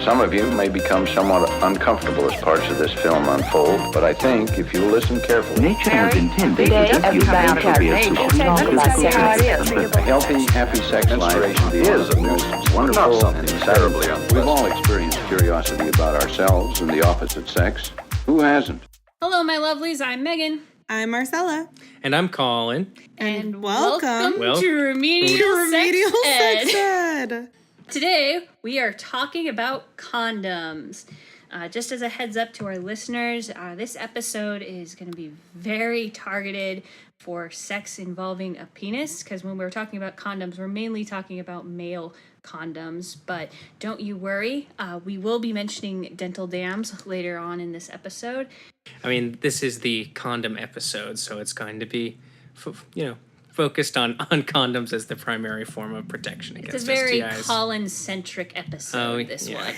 Some of you may become somewhat uncomfortable as parts of this film unfold, but I think if you listen carefully... Nature has intended Today, that you everybody have to be a A healthy, happy sex life is the most wonderful and terribly unpleasant. We've all experienced curiosity about ourselves and the opposite sex. Who hasn't? Hello, my lovelies. I'm Megan. I'm Marcella. And I'm Colin. And welcome to Remedial Sex Ed. Today, we are talking about condoms. Just as a heads up to our listeners, this episode is going to be very targeted for sex involving a penis, because when we're talking about condoms, we're mainly talking about male condoms. But don't you worry, we will be mentioning dental dams later on in this episode. I mean, this is the condom episode, so it's going to be, focused on condoms as the primary form of protection against STIs. It's a very Colin-centric episode, this one.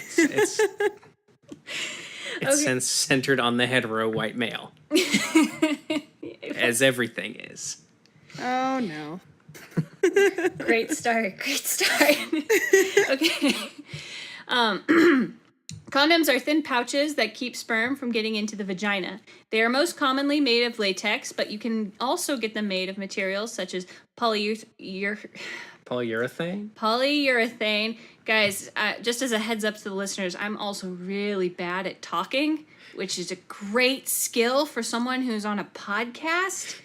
It's centered on the hetero white male. As everything is. Oh, no. Great start. Okay. Condoms are thin pouches that keep sperm from getting into the vagina. They are most commonly made of latex, but you can also get them made of materials such as polyurethane. Guys, just as a heads up to the listeners, I'm also really bad at talking, which is a great skill for someone who's on a podcast.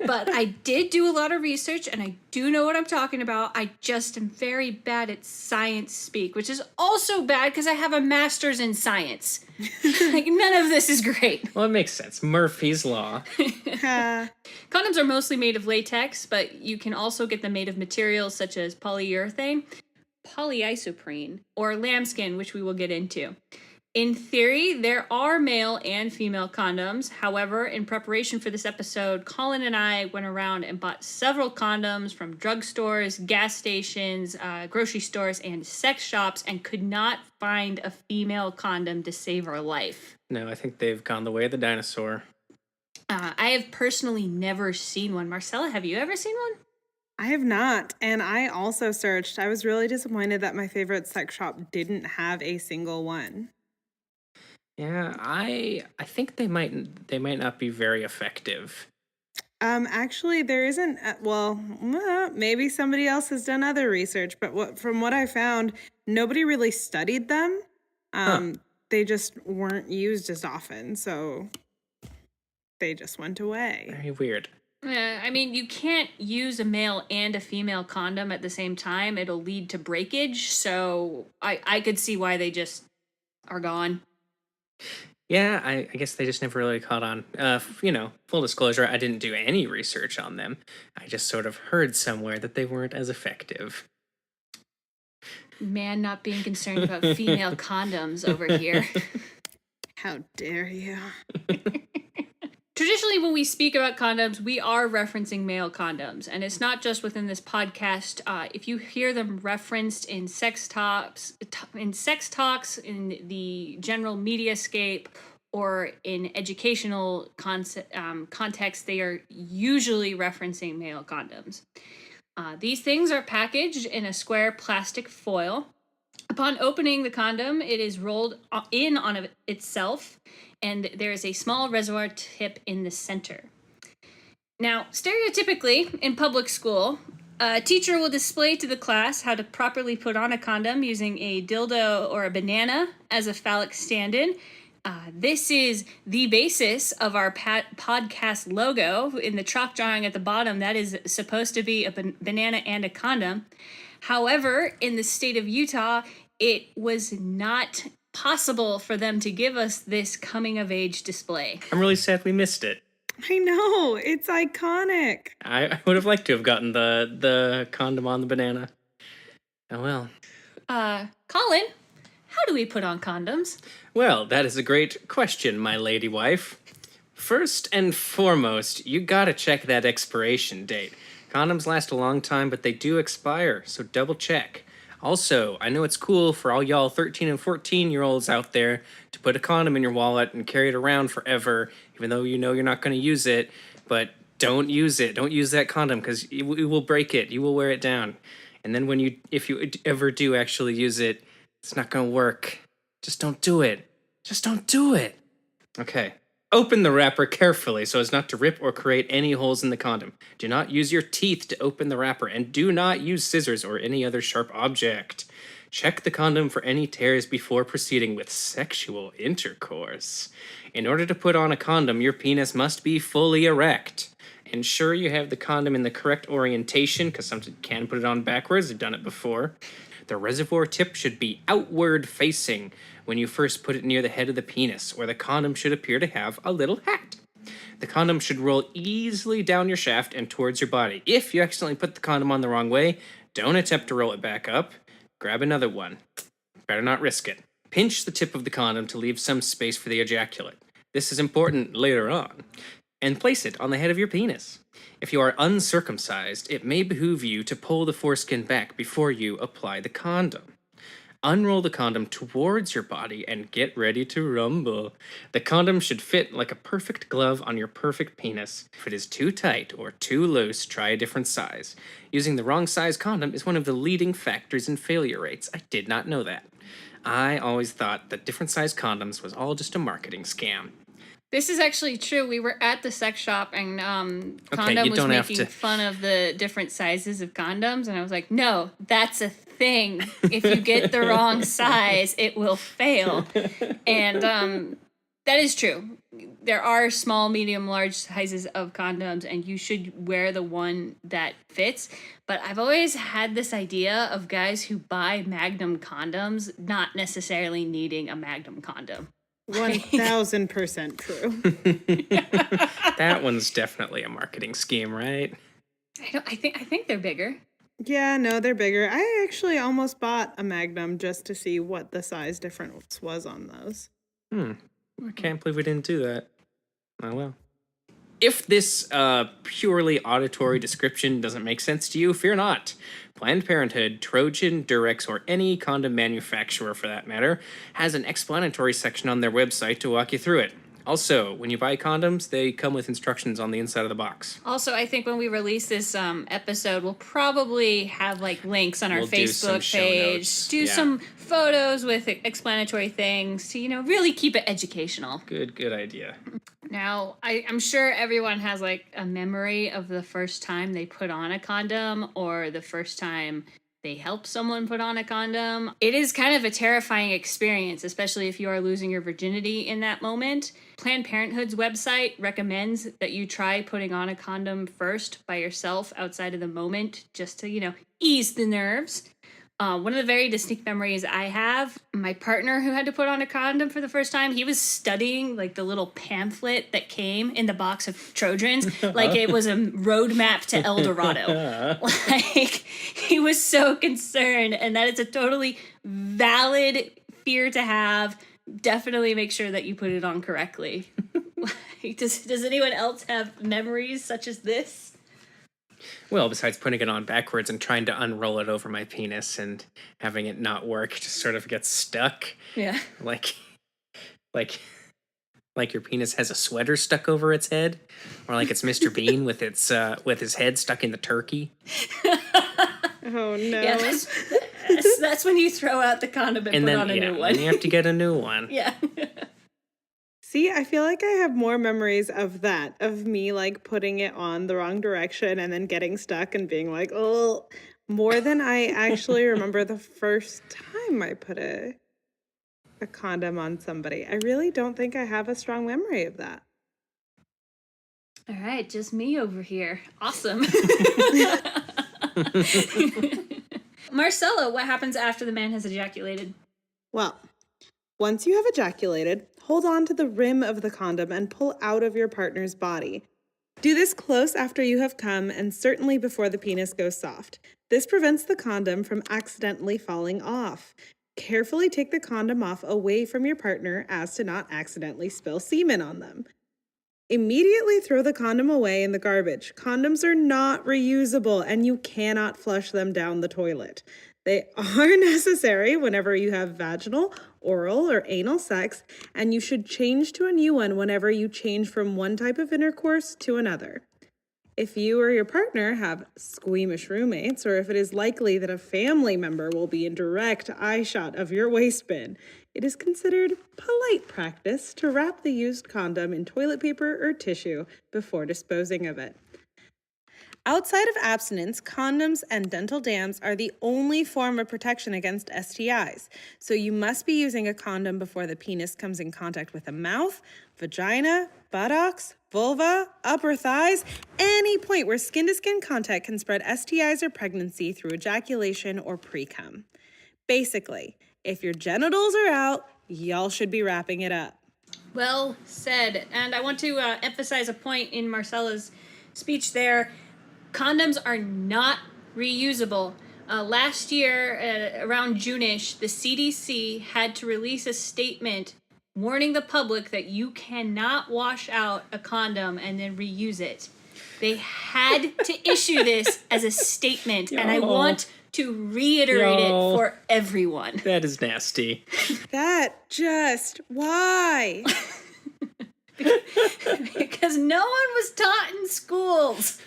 But I did do a lot of research, and I do know what I'm talking about. I just am very bad at science speak, which is also bad because I have a master's in science. Like, none of this is great. Well, it makes sense. Murphy's Law. Condoms are mostly made of latex, but you can also get them made of materials such as polyurethane, polyisoprene, or lambskin, which we will get into. In theory, there are male and female condoms. However, in preparation for this episode, Colin and I went around and bought several condoms from drugstores, gas stations, grocery stores, and sex shops, and could not find a female condom to save our life. No, I think they've gone the way of the dinosaur. I have personally never seen one. Marcella, have you ever seen one? I have not, and I also searched. I was really disappointed that my favorite sex shop didn't have a single one. Yeah, I think they might not be very effective. Actually, there isn't. Maybe somebody else has done other research, but from what I found, nobody really studied them. They just weren't used as often, so they just went away. Very weird. I mean, you can't use a male and a female condom at the same time. It'll lead to breakage, so I could see why they just are gone. Yeah, I guess they just never really caught on. Full disclosure, I didn't do any research on them. I just sort of heard somewhere that they weren't as effective. Man not being concerned about female condoms over here. How dare you? Traditionally, when we speak about condoms, we are referencing male condoms. And it's not just within this podcast. If you hear them referenced in sex talks, in the general mediascape, or in educational context, they are usually referencing male condoms. These things are packaged in a square plastic foil. Upon opening the condom, it is rolled in on itself, and there is a small reservoir tip in the center. Now, stereotypically, in public school, a teacher will display to the class how to properly put on a condom using a dildo or a banana as a phallic stand-in. This is the basis of our podcast logo. In the chalk drawing at the bottom, that is supposed to be a banana and a condom. However, in the state of Utah, it was not possible for them to give us this coming-of-age display. I'm really sad we missed it. I know, it's iconic. I would have liked to have gotten the condom on the banana. Oh well. Colin, how do we put on condoms? Well, that is a great question, my lady wife. First and foremost, you gotta check that expiration date. Condoms last a long time, but they do expire, so double check. Also, I know it's cool for all y'all 13 and 14-year-olds out there to put a condom in your wallet and carry it around forever, even though you know you're not going to use it, but don't use it. Don't use that condom because you will break it. You will wear it down. And then if you ever do actually use it, it's not going to work. Just don't do it. Just don't do it. Okay. Open the wrapper carefully so as not to rip or create any holes in the condom. Do not use your teeth to open the wrapper, and do not use scissors or any other sharp object. Check the condom for any tears before proceeding with sexual intercourse. In order to put on a condom, your penis must be fully erect. Ensure you have the condom in the correct orientation, because some can put it on backwards. I've done it before. The reservoir tip should be outward facing when you first put it near the head of the penis, or the condom should appear to have a little hat. The condom should roll easily down your shaft and towards your body. If you accidentally put the condom on the wrong way, don't attempt to roll it back up. Grab another one. Better not risk it. Pinch the tip of the condom to leave some space for the ejaculate. This is important later on. And place it on the head of your penis. If you are uncircumcised, it may behoove you to pull the foreskin back before you apply the condom. Unroll the condom towards your body and get ready to rumble. The condom should fit like a perfect glove on your perfect penis. If it is too tight or too loose, try a different size. Using the wrong size condom is one of the leading factors in failure rates. I did not know that. I always thought that different size condoms was all just a marketing scam. This is actually true. We were at the sex shop and Condom was making fun of the different sizes of condoms. And I was like, no, that's a thing. If you get the wrong size, it will fail. And that is true. There are small, medium, large sizes of condoms, and you should wear the one that fits. But I've always had this idea of guys who buy Magnum condoms not necessarily needing a Magnum condom. 1000% true. That one's definitely a marketing scheme, right? I think they're bigger. Yeah, no, they're bigger. I actually almost bought a Magnum just to see what the size difference was on those. I can't believe we didn't do that. Oh well. If this purely auditory description doesn't make sense to you, fear not. Planned Parenthood, Trojan, Durex, or any condom manufacturer for that matter, has an explanatory section on their website to walk you through it. Also, when you buy condoms, they come with instructions on the inside of the box. Also, I think when we release this episode, we'll probably have links on our Facebook page. Some photos with explanatory things to, really keep it educational. Good idea. Now, I'm sure everyone has a memory of the first time they put on a condom or the first time they help someone put on a condom. It is kind of a terrifying experience, especially if you are losing your virginity in that moment. Planned Parenthood's website recommends that you try putting on a condom first by yourself outside of the moment, just to, ease the nerves. One of the very distinct memories I have, my partner who had to put on a condom for the first time, he was studying the little pamphlet that came in the box of Trojans, like it was a roadmap to El Dorado. He was so concerned, and that is a totally valid fear to have. Definitely make sure that you put it on correctly. Does anyone else have memories such as this? Well, besides putting it on backwards and trying to unroll it over my penis and having it not work, just sort of get stuck. Yeah. Like your penis has a sweater stuck over its head, or like it's Mr. Bean with his head stuck in the turkey. Oh no! Yeah, that's when you throw out the condom and put on a new one. And you have to get a new one. Yeah. See, I feel like I have more memories of that, of me putting it on the wrong direction and then getting stuck and being like, oh, more than I actually remember the first time I put a condom on somebody. I really don't think I have a strong memory of that. All right, just me over here. Awesome. Marcella, what happens after the man has ejaculated? Well, once you have ejaculated, hold on to the rim of the condom and pull out of your partner's body. Do this close after you have come and certainly before the penis goes soft. This prevents the condom from accidentally falling off. Carefully take the condom off away from your partner as to not accidentally spill semen on them. Immediately throw the condom away in the garbage. Condoms are not reusable and you cannot flush them down the toilet. They are necessary whenever you have vaginal, oral, or anal sex, and you should change to a new one whenever you change from one type of intercourse to another. If you or your partner have squeamish roommates, or if it is likely that a family member will be in direct eyeshot of your waste bin, it is considered polite practice to wrap the used condom in toilet paper or tissue before disposing of it. Outside of abstinence, condoms and dental dams are the only form of protection against STIs. So you must be using a condom before the penis comes in contact with the mouth, vagina, buttocks, vulva, upper thighs, any point where skin-to-skin contact can spread STIs or pregnancy through ejaculation or pre-cum. Basically, if your genitals are out, y'all should be wrapping it up. Well said. And I want to emphasize a point in Marcella's speech there. Condoms are not reusable. Last year, around June-ish, the CDC had to release a statement warning the public that you cannot wash out a condom and then reuse it. They had to issue this as a statement, and I want to reiterate it for everyone. That is nasty. Why? Because no one was taught in schools.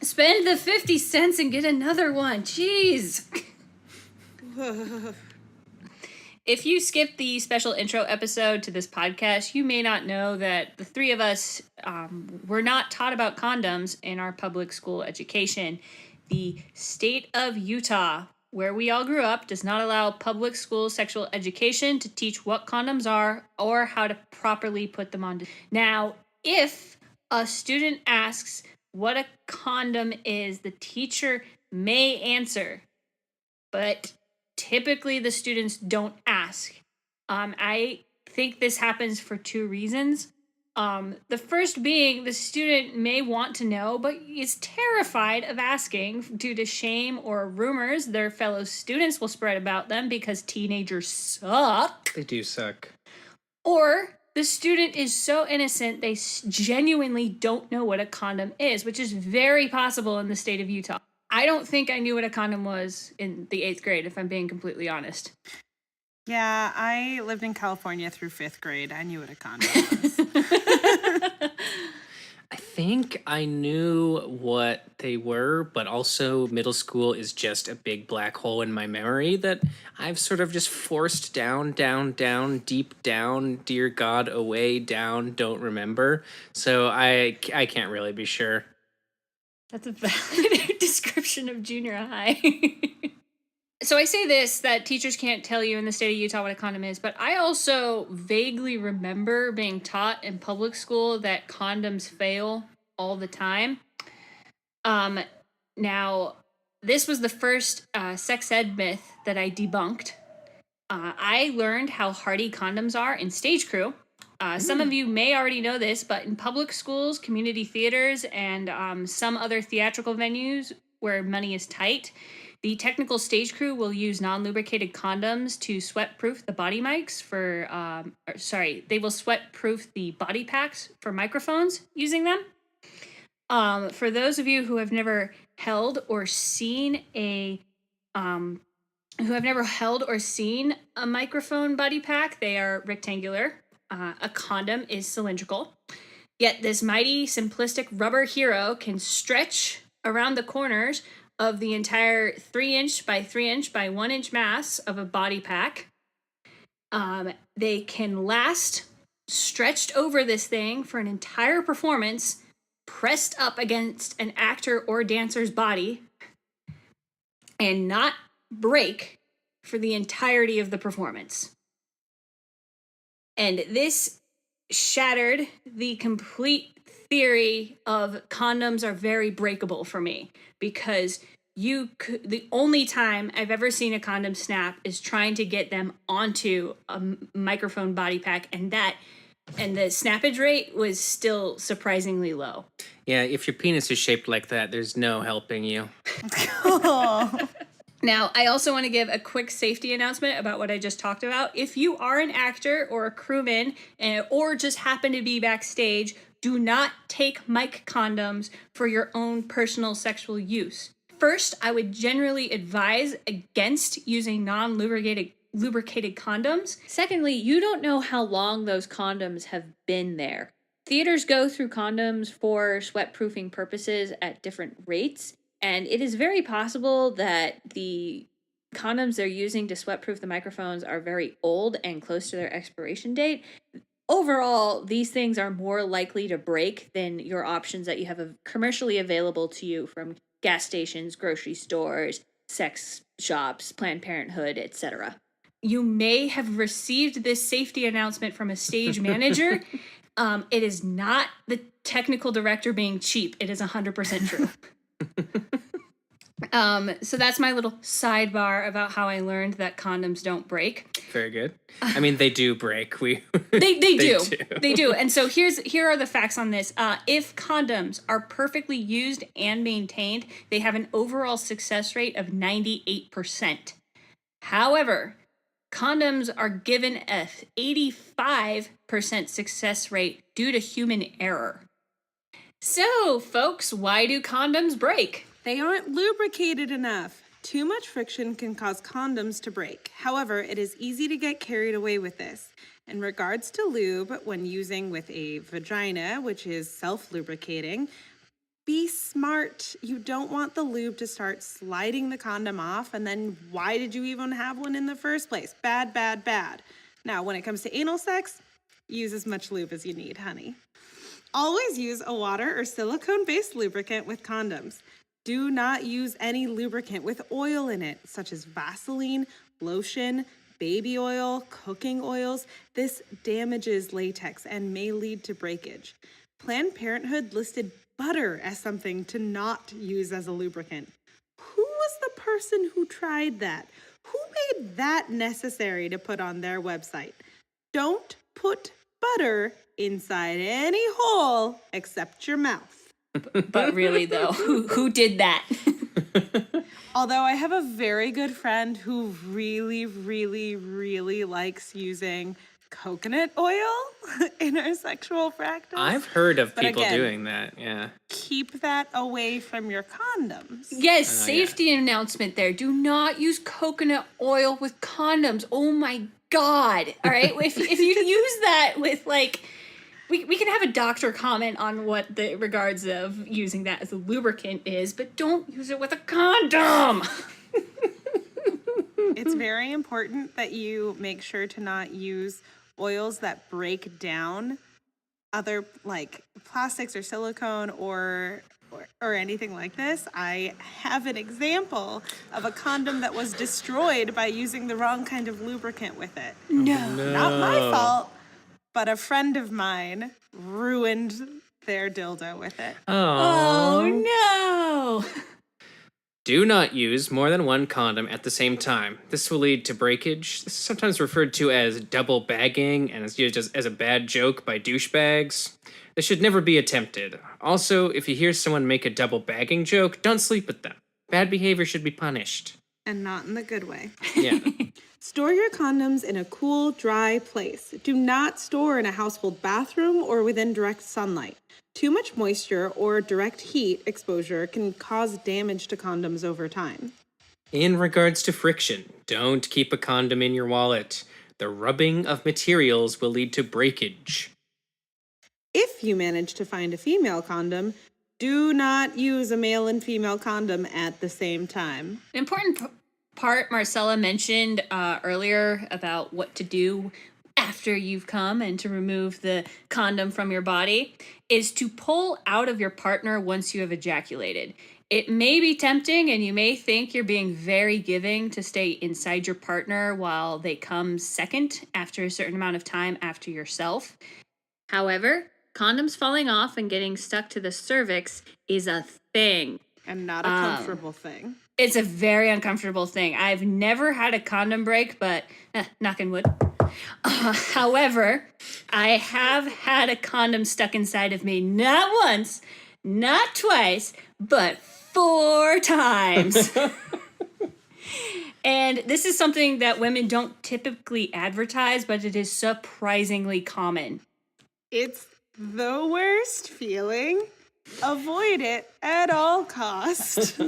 Spend the 50 cents and get another one. Jeez. If you skipped the special intro episode to this podcast, you may not know that the three of us were not taught about condoms in our public school education. The state of Utah, where we all grew up, does not allow public school sexual education to teach what condoms are or how to properly put them on. Now, if a student asks what a condom is, the teacher may answer, but typically the students don't ask. I think this happens for two reasons. The first being the student may want to know, but is terrified of asking due to shame or rumors their fellow students will spread about them because teenagers suck. They do suck. Or the student is so innocent they genuinely don't know what a condom is, which is very possible in the state of Utah. I don't think I knew what a condom was in the 8th grade, if I'm being completely honest. Yeah, I lived in California through 5th grade. I knew what a condom was. I think I knew what they were, but also middle school is just a big black hole in my memory that I've sort of just forced down, deep down, dear God, away, down, don't remember. So I can't really be sure. That's a valid description of junior high. So I say this, that teachers can't tell you in the state of Utah what a condom is, but I also vaguely remember being taught in public school that condoms fail all the time. Now, this was the first sex ed myth that I debunked. I learned how hardy condoms are in stage crew. Some of you may already know this, but in public schools, community theaters, and some other theatrical venues where money is tight, the technical stage crew will use non-lubricated condoms to sweat-proof the body mics they will sweat-proof the body packs for microphones using them. For those of you who have never held or seen a microphone body pack, they are rectangular. A condom is cylindrical. Yet this mighty, simplistic rubber hero can stretch around the corners of the entire 3-inch by 3-inch by 1-inch mass of a body pack. They can last stretched over this thing for an entire performance, pressed up against an actor or dancer's body, and not break for the entirety of the performance. And this shattered the complete theory of condoms are very breakable for me, because the only time I've ever seen a condom snap is trying to get them onto a microphone body pack, and the snappage rate was still surprisingly low. Yeah, if your penis is shaped like that, there's no helping you. Now, I also want to give a quick safety announcement about what I just talked about. If you are an actor or a crewman or just happen to be backstage, do not take mic condoms for your own personal sexual use. First, I would generally advise against using non-lubricated condoms. Secondly, you don't know how long those condoms have been there. Theaters go through condoms for sweat-proofing purposes at different rates, and it is very possible that the condoms they're using to sweat-proof the microphones are very old and close to their expiration date. Overall, these things are more likely to break than your options that you have commercially available to you from gas stations, grocery stores, sex shops, Planned Parenthood, etc. You may have received this safety announcement from a stage manager. It is not the technical director being cheap. It is 100% true. So that's my little sidebar about how I learned that condoms don't break. Very good. I mean, they do break. They do. They do. And so here are the facts on this. If condoms are perfectly used and maintained, they have an overall success rate of 98%. However, condoms are given a 85% success rate due to human error. So, folks, why do condoms break? They aren't lubricated enough. Too much friction can cause condoms to break. However, it is easy to get carried away with this. In regards to lube, when using with a vagina, which is self-lubricating, be smart. You don't want the lube to start sliding the condom off, and then why did you even have one in the first place? Bad, bad, bad. Now, when it comes to anal sex, use as much lube as you need, honey. Always use a water or silicone-based lubricant with condoms. Do not use any lubricant with oil in it, such as Vaseline, lotion, baby oil, cooking oils. This damages latex and may lead to breakage. Planned Parenthood listed butter as something to not use as a lubricant. Who was the person who tried that? Who made that necessary to put on their website? Don't put butter inside any hole except your mouth. But really, though, who did that? Although I have a very good friend who really, really, really likes using coconut oil in her sexual practice. I've heard of But people again, doing that, yeah. Keep that away from your condoms. Yes, safety announcement there. Do not use coconut oil with condoms. Oh my God. All right. if you use that with we can have a doctor comment on what the regards of using that as a lubricant is, but don't use it with a condom. It's very important that you make sure to not use oils that break down other like plastics or silicone or anything like this. I have an example of a condom that was destroyed by using the wrong kind of lubricant with it. No. Not my fault, but a friend of mine ruined their dildo with it. Oh no. Do not use more than one condom at the same time. This will lead to breakage. This is sometimes referred to as double bagging and is used as a bad joke by douchebags. This should never be attempted. Also, if you hear someone make a double bagging joke, don't sleep with them. Bad behavior should be punished. And not in the good way. Yeah. Store your condoms in a cool, dry place. Do not store in a household bathroom or within direct sunlight. Too much moisture or direct heat exposure can cause damage to condoms over time. In regards to friction, don't keep a condom in your wallet. The rubbing of materials will lead to breakage. If you manage to find a female condom, do not use a male and female condom at the same time. Important part Marcella mentioned earlier about what to do after you've come and to remove the condom from your body is to pull out of your partner once you have ejaculated. It may be tempting and you may think you're being very giving to stay inside your partner while they come second after a certain amount of time after yourself. However, condoms falling off and getting stuck to the cervix is a thing. And not a comfortable thing. It's a very uncomfortable thing. I've never had a condom break, but knock on wood. However, I have had a condom stuck inside of me not once, not twice, but 4 times. And this is something that women don't typically advertise, but it is surprisingly common. It's the worst feeling. Avoid it at all costs.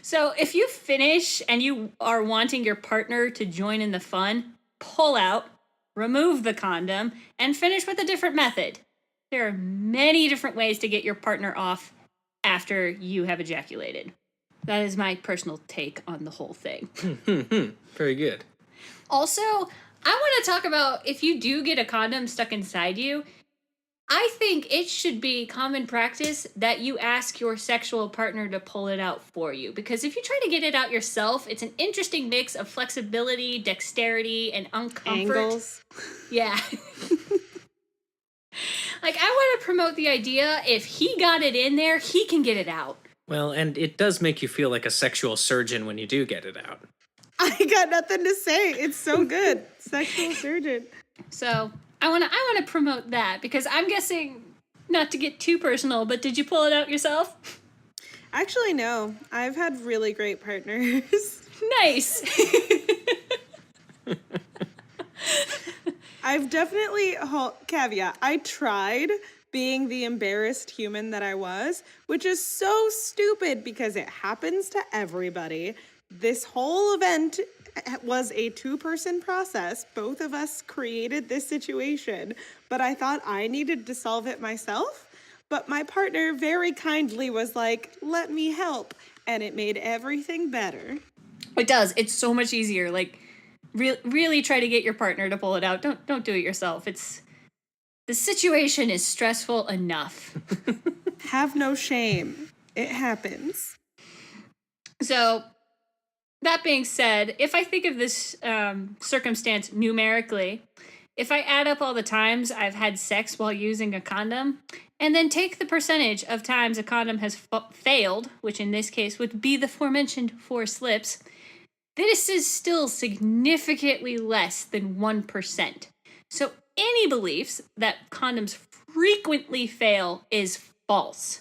So if you finish and you are wanting your partner to join in the fun, pull out, remove the condom, and finish with a different method. There are many different ways to get your partner off after you have ejaculated. That is my personal take on the whole thing. Very good. Also, I want to talk about if you do get a condom stuck inside you, I think it should be common practice that you ask your sexual partner to pull it out for you. Because if you try to get it out yourself, it's an interesting mix of flexibility, dexterity, and uncomfort. Angles. Yeah. Like, I want to promote the idea if he got it in there, he can get it out. Well, and it does make you feel like a sexual surgeon when you do get it out. I got nothing to say. It's so good. Sexual surgeon. So I want to promote that because I'm guessing, not to get too personal, but did you pull it out yourself? Actually, no. I've had really great partners. Nice. I've definitely, caveat, I tried being the embarrassed human that I was, which is so stupid because it happens to everybody. This whole event was a two-person process. Both of us created this situation, but I thought I needed to solve it myself. But my partner very kindly was like, let me help. And it made everything better. It does. It's so much easier. Like, really try to get your partner to pull it out. Don't do it yourself. The situation is stressful enough. Have no shame. It happens. So, that being said, if I think of this circumstance numerically, if I add up all the times I've had sex while using a condom, and then take the percentage of times a condom has failed, which in this case would be the aforementioned 4 slips, this is still significantly less than 1%. So any beliefs that condoms frequently fail is false.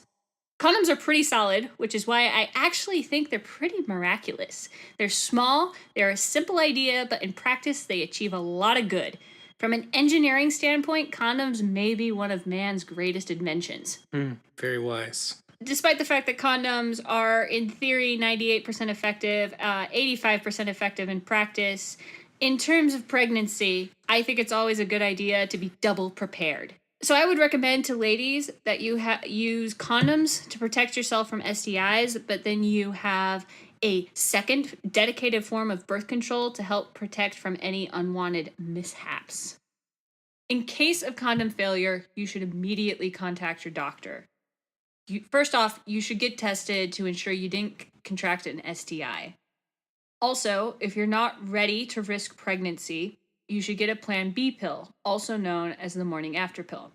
Condoms are pretty solid, which is why I actually think they're pretty miraculous. They're small, they're a simple idea, but in practice they achieve a lot of good. From an engineering standpoint, condoms may be one of man's greatest inventions. Very wise. Despite the fact that condoms are, in theory, 98% effective, 85% effective in practice, in terms of pregnancy, I think it's always a good idea to be double prepared. So I would recommend to ladies that you use condoms to protect yourself from STIs, but then you have a second dedicated form of birth control to help protect from any unwanted mishaps. In case of condom failure, you should immediately contact your doctor. First off, you should get tested to ensure you didn't contract an STI. Also, if you're not ready to risk pregnancy, you should get a Plan B pill, also known as the morning after pill.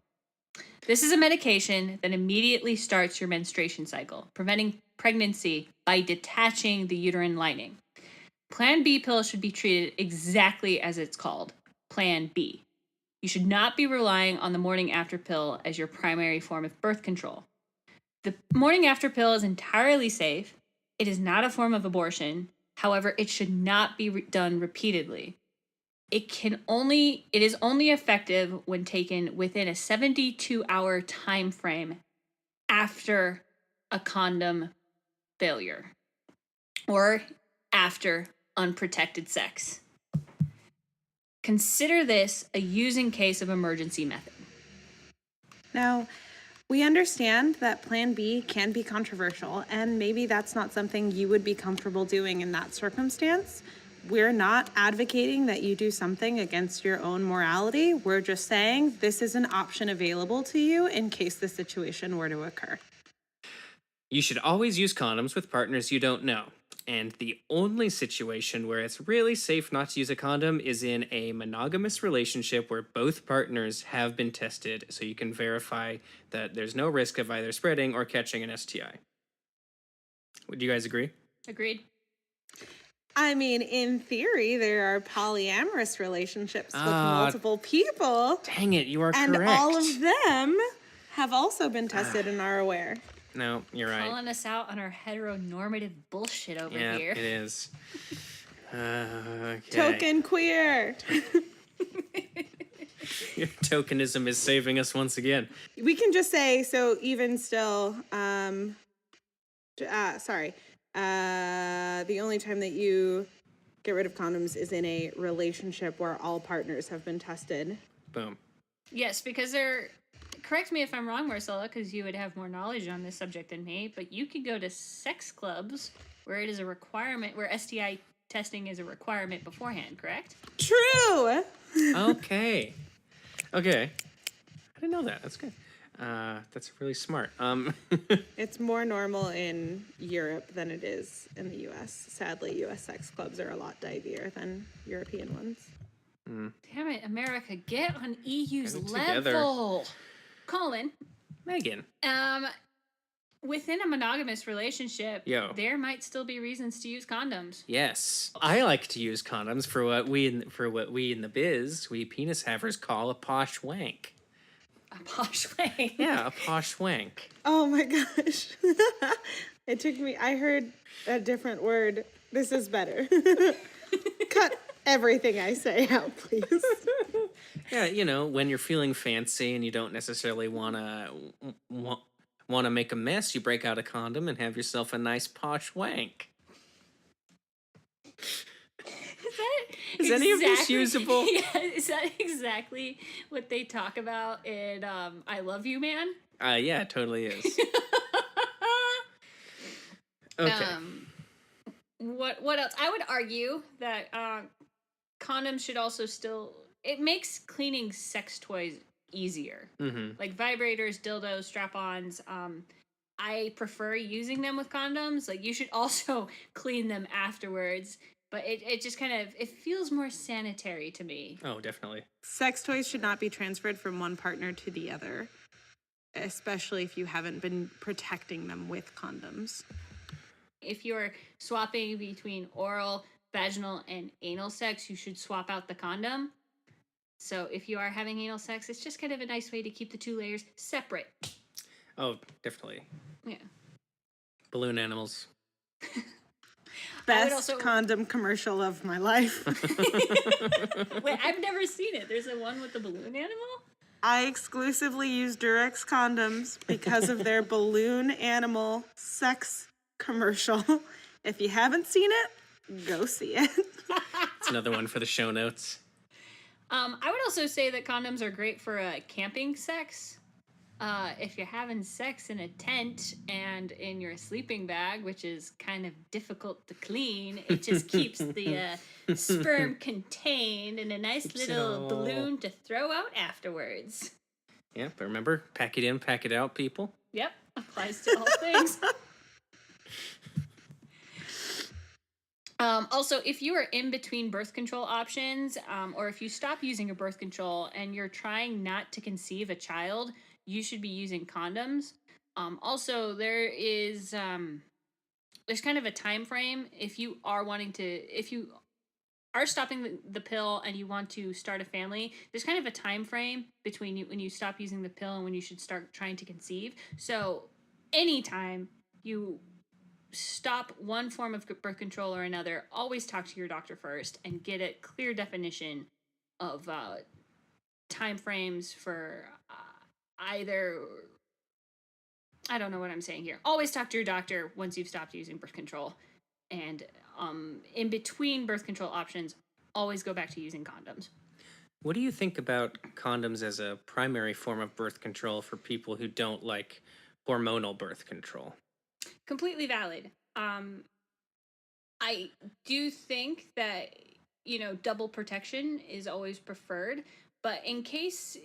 This is a medication that immediately starts your menstruation cycle, preventing pregnancy by detaching the uterine lining. Plan B pill should be treated exactly as it's called, Plan B. You should not be relying on the morning after pill as your primary form of birth control. The morning after pill is entirely safe. It is not a form of abortion. However, it should not be done repeatedly. It is only effective when taken within a 72-hour time frame after a condom failure or after unprotected sex. Consider this a using case of emergency method. Now, we understand that Plan B can be controversial, and maybe that's not something you would be comfortable doing in that circumstance. We're not advocating that you do something against your own morality. We're just saying this is an option available to you in case the situation were to occur. You should always use condoms with partners you don't know. And the only situation where it's really safe not to use a condom is in a monogamous relationship where both partners have been tested so you can verify that there's no risk of either spreading or catching an STI. Would you guys agree? Agreed. I mean, in theory, there are polyamorous relationships with multiple people. Dang it, you are and correct. all of them have also been tested and are aware. No, you're right. Calling us out on our heteronormative bullshit over Yeah, here. it is. Okay. Token queer. Your tokenism is saving us once again. We can just say, so even still, the only time that you get rid of condoms is in a relationship where all partners have been tested. Boom. Yes, because correct me if I'm wrong, Marcella, because you would have more knowledge on this subject than me, but you could go to sex clubs where it is a requirement, where STI testing is a requirement beforehand, correct? True. Okay. Okay. I didn't know that. That's good. That's really smart. It's more normal in Europe than it is in the U.S. Sadly, U.S. sex clubs are a lot divier than European ones. Damn it, America, get on EU's Get it level. Colin, Megan. within a monogamous relationship, Yo. there might still be reasons to use condoms. Yes, I like to use condoms for what we in the biz, we penis havers call a posh wank. A posh way. Yeah, a posh wank. Oh my gosh. I heard a different word. This is better. Cut everything I say out, please. Yeah, when you're feeling fancy and you don't necessarily want to make a mess, you break out a condom and have yourself a nice posh wank. Is any of this usable? Yeah, is that exactly what they talk about in I Love You, Man? Yeah, it totally is. Okay. What else? I would argue that condoms should also it makes cleaning sex toys easier. Mm-hmm. Like vibrators, dildos, strap-ons. I prefer using them with condoms. Like, you should also clean them afterwards. But it just kind of, it feels more sanitary to me. Oh, definitely. Sex toys should not be transferred from one partner to the other, especially if you haven't been protecting them with condoms. If you're swapping between oral, vaginal, and anal sex, you should swap out the condom. So if you are having anal sex, it's just kind of a nice way to keep the two layers separate. Oh, definitely. Yeah. Balloon animals. Best condom commercial of my life. Wait, I've never seen it. There's a one with the balloon animal? I exclusively use Durex condoms because of their balloon animal sex commercial. If you haven't seen it, go see it. It's another one for the show notes. I would also say that condoms are great for camping sex. If you're having sex in a tent and in your sleeping bag, which is kind of difficult to clean, it just keeps the sperm contained in a nice little balloon to throw out afterwards. Yeah, but remember, pack it in, pack it out, people. Yep, applies to all things. Also, if you are in between birth control options, or if you stop using a birth control and you're trying not to conceive a child, you should be using condoms. Also, there's kind of a time frame if you are stopping the pill and you want to start a family. There's kind of a time frame between when you stop using the pill and when you should start trying to conceive. So, anytime you stop one form of birth control or another, always talk to your doctor first and get a clear definition of time frames for either. I don't know what I'm saying here. Always talk to your doctor once you've stopped using birth control. And in between birth control options, always go back to using condoms. What do you think about condoms as a primary form of birth control for people who don't like hormonal birth control? Completely valid. I do think that, double protection is always preferred. But in case,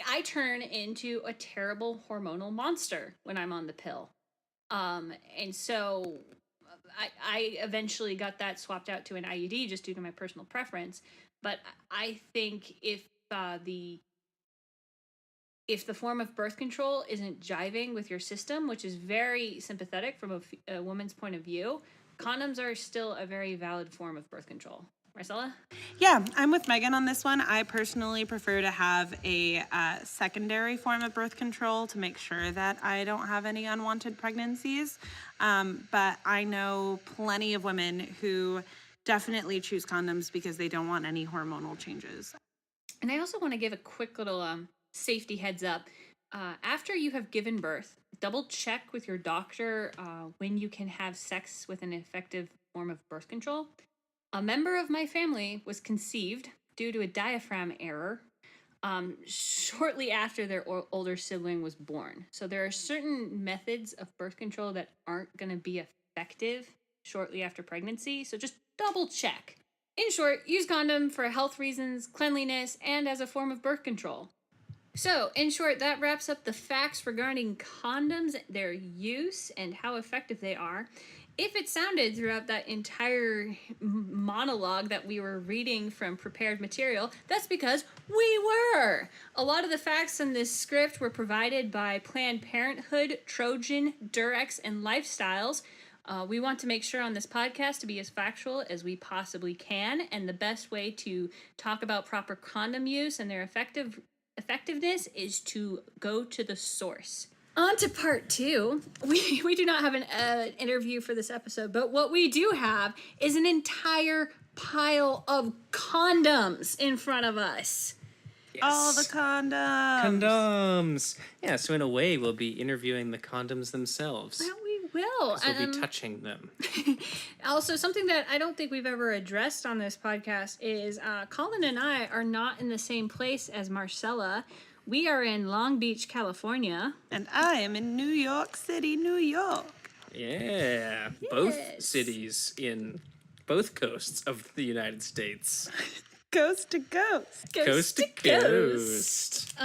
I turn into a terrible hormonal monster when I'm on the pill. And so I eventually got that swapped out to an IUD just due to my personal preference. But I think if the form of birth control isn't jiving with your system, which is very sympathetic from a woman's point of view, condoms are still a very valid form of birth control. Marcella? Yeah, I'm with Megan on this one. I personally prefer to have a secondary form of birth control to make sure that I don't have any unwanted pregnancies. But I know plenty of women who definitely choose condoms because they don't want any hormonal changes. And I also want to give a quick little safety heads up. After you have given birth, double check with your doctor when you can have sex with an effective form of birth control. A member of my family was conceived due to a diaphragm error shortly after their older sibling was born. So there are certain methods of birth control that aren't going to be effective shortly after pregnancy. So just double check. In short, use condom for health reasons, cleanliness, and as a form of birth control. So, in short, that wraps up the facts regarding condoms, their use, and how effective they are. If it sounded throughout that entire monologue that we were reading from prepared material, that's because we were. A lot of the facts in this script were provided by Planned Parenthood, Trojan, Durex, and Lifestyles. We want to make sure on this podcast to be as factual as we possibly can, and the best way to talk about proper condom use and their effectiveness is to go to the source. On to part 2. We do not have an interview for this episode, but what we do have is an entire pile of condoms in front of us. Yes. All the condoms. Condoms. Yeah, so in a way, we'll be interviewing the condoms themselves. Well, we will. So we'll be touching them. Also, something that I don't think we've ever addressed on this podcast is Colin and I are not in the same place as Marcella. We are in Long Beach, California. And I am in New York City, New York. Yeah, both cities in both coasts of the United States. Coast to coast. Coast to coast.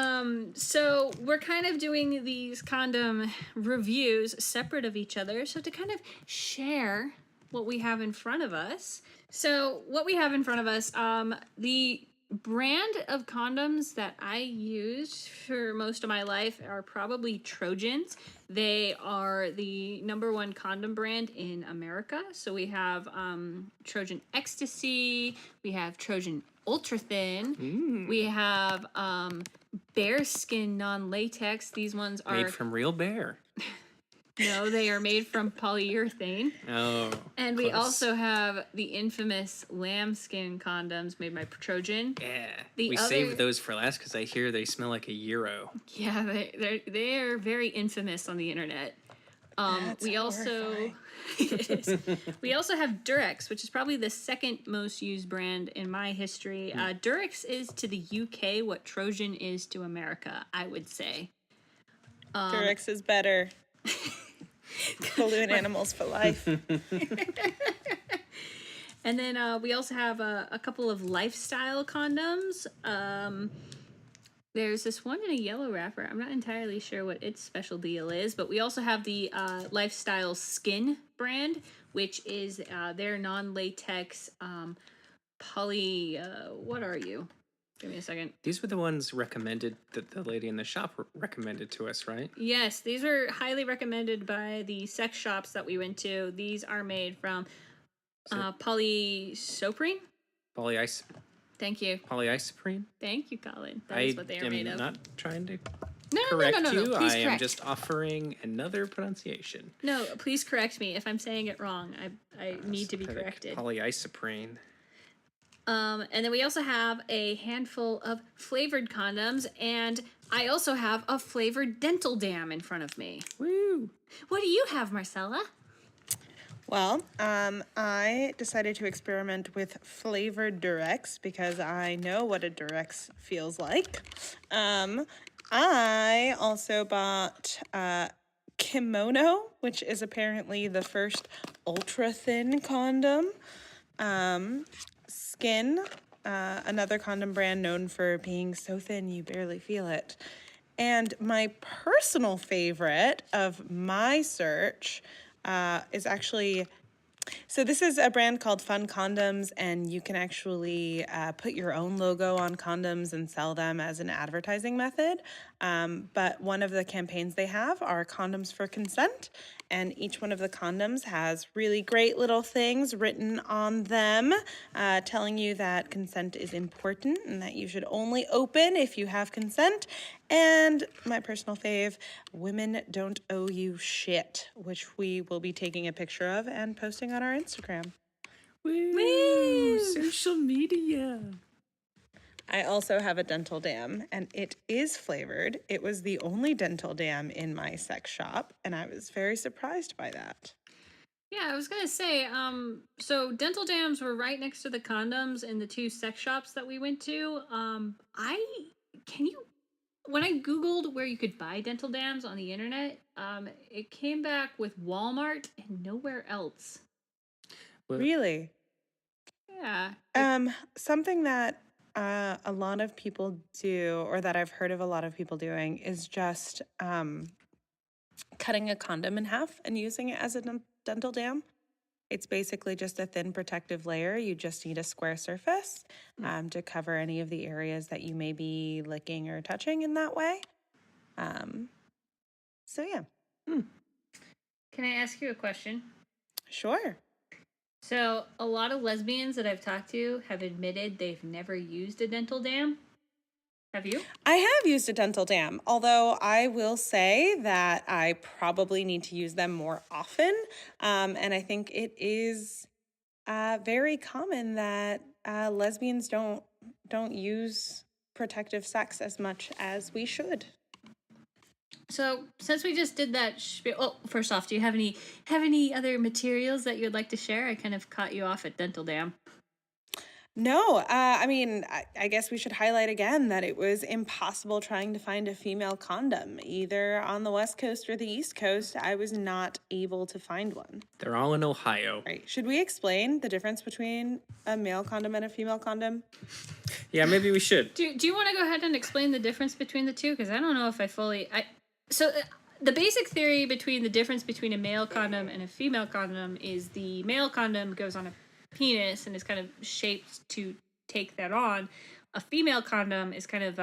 So we're kind of doing these condom reviews separate of each other. So to kind of share what we have in front of us. So what we have in front of us, the brand of condoms that I used for most of my life are probably Trojans. They are the #1 condom brand in America. So we have Trojan Ecstasy, we have Trojan Ultra Thin, we have bearskin non-latex. These ones are made from real bear. No, they are made from polyurethane. Oh. And we also have the infamous lambskin condoms made by Trojan. Yeah. The we other- saved those for last because I hear they smell like a euro. Yeah, they are very infamous on the internet. We also it is. We also have Durex, which is probably the second most used brand in my history. Durex is to the UK what Trojan is to America, I would say. Durex is better. Balloon animals for life. And then we also have a couple of lifestyle condoms. There's this one in a yellow wrapper. I'm not entirely sure what its special deal is, but we also have the Lifestyle Skin brand, which is their non-latex poly. What are you? Give me a second. These were the ones recommended that the lady in the shop recommended to us, right? Yes, these are highly recommended by the sex shops that we went to. These are made from polyisoprene. Thank you. Polyisoprene? Thank you, Colin. That is what they are made of. I am not trying to No, correct you. Please I am correct. just offering another pronunciation. No, please correct me if I'm saying it wrong. I need to be Synthetic corrected. Polyisoprene. And then we also have a handful of flavored condoms, and I also have a flavored dental dam in front of me. Woo! What do you have, Marcella? Well, I decided to experiment with flavored Durex because I know what a Durex feels like. I also bought Kimono, which is apparently the first ultra-thin condom. Skin, another condom brand known for being so thin you barely feel it. And my personal favorite of my search is actually, so this is a brand called Fun Condoms, and you can actually put your own logo on condoms and sell them as an advertising method. But one of the campaigns they have are condoms for consent, and each one of the condoms has really great little things written on them telling you that consent is important and that you should only open if you have consent. And my personal fave, women don't owe you shit, which we will be taking a picture of and posting on our Instagram. Woo! Social media. I also have a dental dam, and it is flavored. It was the only dental dam in my sex shop, and I was very surprised by that. Yeah, I was gonna say, so dental dams were right next to the condoms in the two sex shops that we went to. Can you, when I Googled where you could buy dental dams on the internet, it came back with Walmart and nowhere else. Well, Really? Yeah. Something that a lot of people do, or that I've heard of a lot of people doing, is just cutting a condom in half and using it as a dental dam. It's basically just a thin protective layer. You just need a square surface to cover any of the areas that you may be licking or touching in that way. So yeah, Can I ask you a question? sure. So, a lot of lesbians that I've talked to have admitted they've never used a dental dam. Have you? I have used a dental dam, although I will say that I probably need to use them more often. And I think it is very common that lesbians don't use protective sex as much as we should. So, since we just did that spiel, well, first off, do you have any other materials that you'd like to share? I kind of caught you off at dental dam. No, I mean, I guess we should highlight again that it was impossible trying to find a female condom, either on the West Coast or the East Coast. I was not able to find one. they're all in Ohio. Right. Should we explain the difference between a male condom and a female condom? Yeah, maybe we should. Do you want to go ahead and explain the difference between the two? Because I don't know if I fully. The basic theory between the difference between a male condom and a female condom is the male condom goes on a penis and is kind of shaped to take that on. A female condom is kind of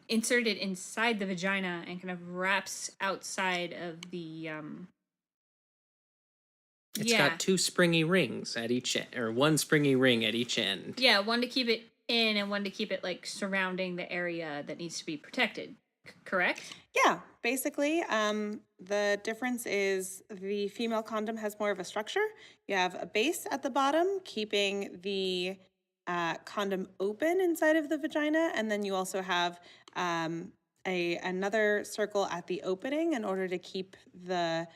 inserted inside the vagina and kind of wraps outside of the It's got two springy rings at each end, or one springy ring at each end. Yeah, one to keep it in and one to keep it like surrounding the area that needs to be protected. Correct? Yeah, basically, the difference is the female condom has more of a structure. You have a base at the bottom, keeping the condom open inside of the vagina, and then you also have another circle at the opening in order to keep the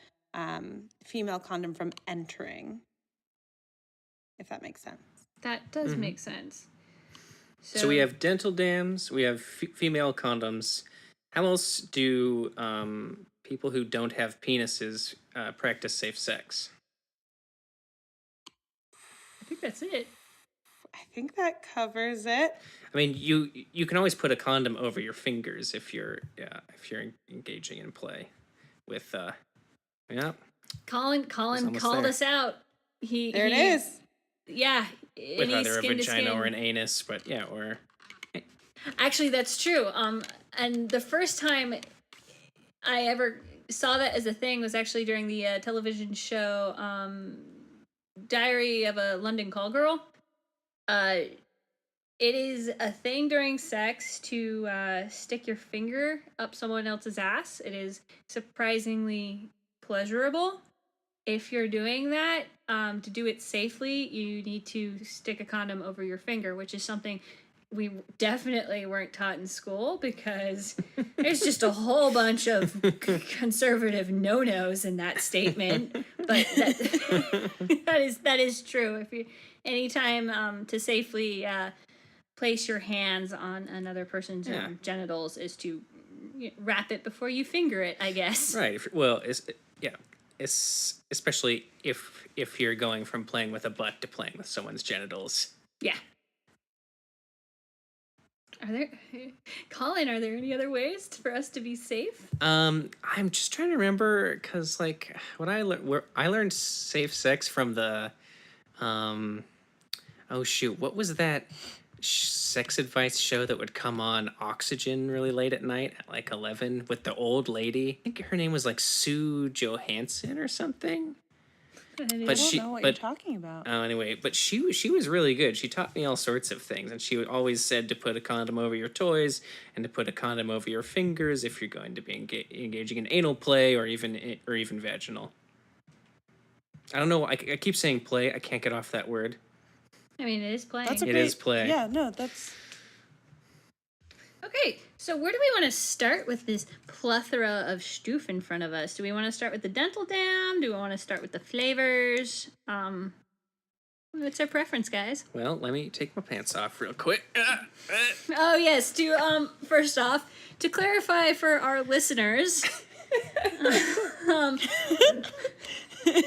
female condom from entering, if that makes sense. That does make sense. So we have dental dams, we have female condoms. How else do people who don't have penises practice safe sex? I think that's it. I think that covers it. I mean, you can always put a condom over your fingers if you're engaging in play with Colin called us out. There it is. Yeah. with any either a skin to vagina skin. or an anus, but yeah, or Actually, that's true. And the first time I ever saw that as a thing was actually during the television show Diary of a London Call Girl. It is a thing during sex to stick your finger up someone else's ass. It is surprisingly pleasurable. If you're doing that, to do it safely, you need to stick a condom over your finger, which is something we definitely weren't taught in school because there's just a whole bunch of conservative no-nos in that statement. But that is true. If you anytime to safely place your hands on another person's genitals is to wrap it before you finger it, I guess. right. Especially if you're going from playing with a butt to playing with someone's genitals. Yeah. Colin, are there any other ways for us to be safe? I'm just trying to remember because like what I learned safe sex from the oh shoot, what was that sex advice show that would come on Oxygen really late at night at like 11 with the old lady? I think her name was like Sue Johansson or something. I don't know what you're talking about. Oh, anyway, but she was really good. She taught me all sorts of things, and she always said to put a condom over your toys and to put a condom over your fingers if you're going to be engaging in anal play or even vaginal. I don't know. I keep saying play. I can't get off that word. I mean, it is playing. That's It is play. Yeah, no, that's... Okay, So where do we want to start with this plethora of stoof in front of us? Do we want to start with the dental dam? Do we want to start with the flavors? What's our preference, guys? Well, let me take my pants off real quick. Oh yes, first off, to clarify for our listeners, to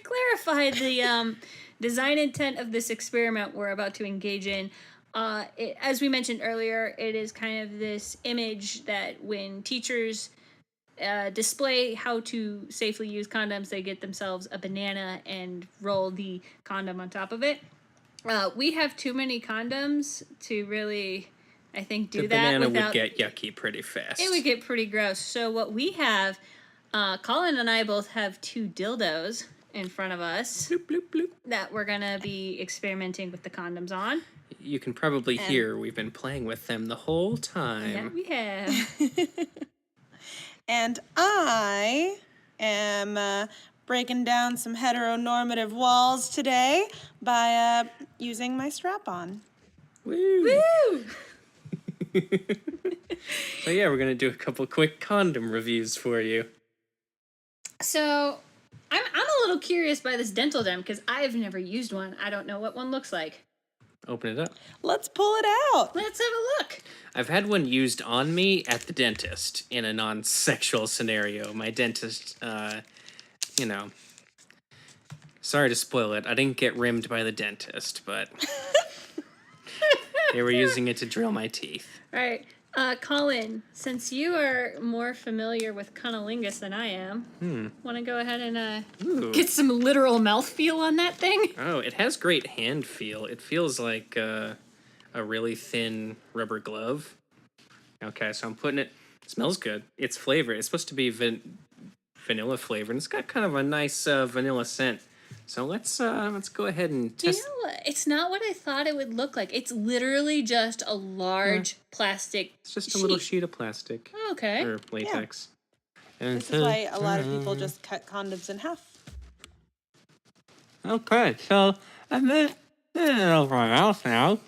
clarify the design intent of this experiment we're about to engage in. As we mentioned earlier, it is kind of this image that when teachers display how to safely use condoms, they get themselves a banana and roll the condom on top of it. We have too many condoms to really, I think, do the that. banana would get yucky pretty fast. It would get pretty gross. So what we have, Colin and I both have 2 dildos in front of us Bloop, bloop, bloop. that we're gonna be experimenting with the condoms on. You can probably hear we've been playing with them the whole Yeah, time. we have. And I am breaking down some heteronormative walls today by using my strap-on. Woo! Woo! So yeah, we're gonna do a couple quick condom reviews for you. So I'm a little curious by this dental dam because I've never used one. I don't know what one looks like. Open it up. Let's pull it out. Let's have a look. I've had one used on me at the dentist in a non-sexual scenario. My dentist, sorry to spoil it. I didn't get rimmed by the dentist, but they were using it to drill my teeth. All right. Colin, since you are more familiar with cunnilingus than I am, want to go ahead and Ooh. get some literal mouthfeel on that thing? Oh, it has great hand feel. It feels like a really thin rubber glove. Okay, so I'm putting it. It smells good. It's flavored. It's supposed to be vanilla flavored. It's got kind of a nice vanilla scent. So let's go ahead and test. You know what? It's not what I thought it would look like. It's literally just a large plastic It's just a little sheet of plastic Okay. or latex. This is why a lot of people just cut condoms in half. Okay, so I'm moving it over my mouth now.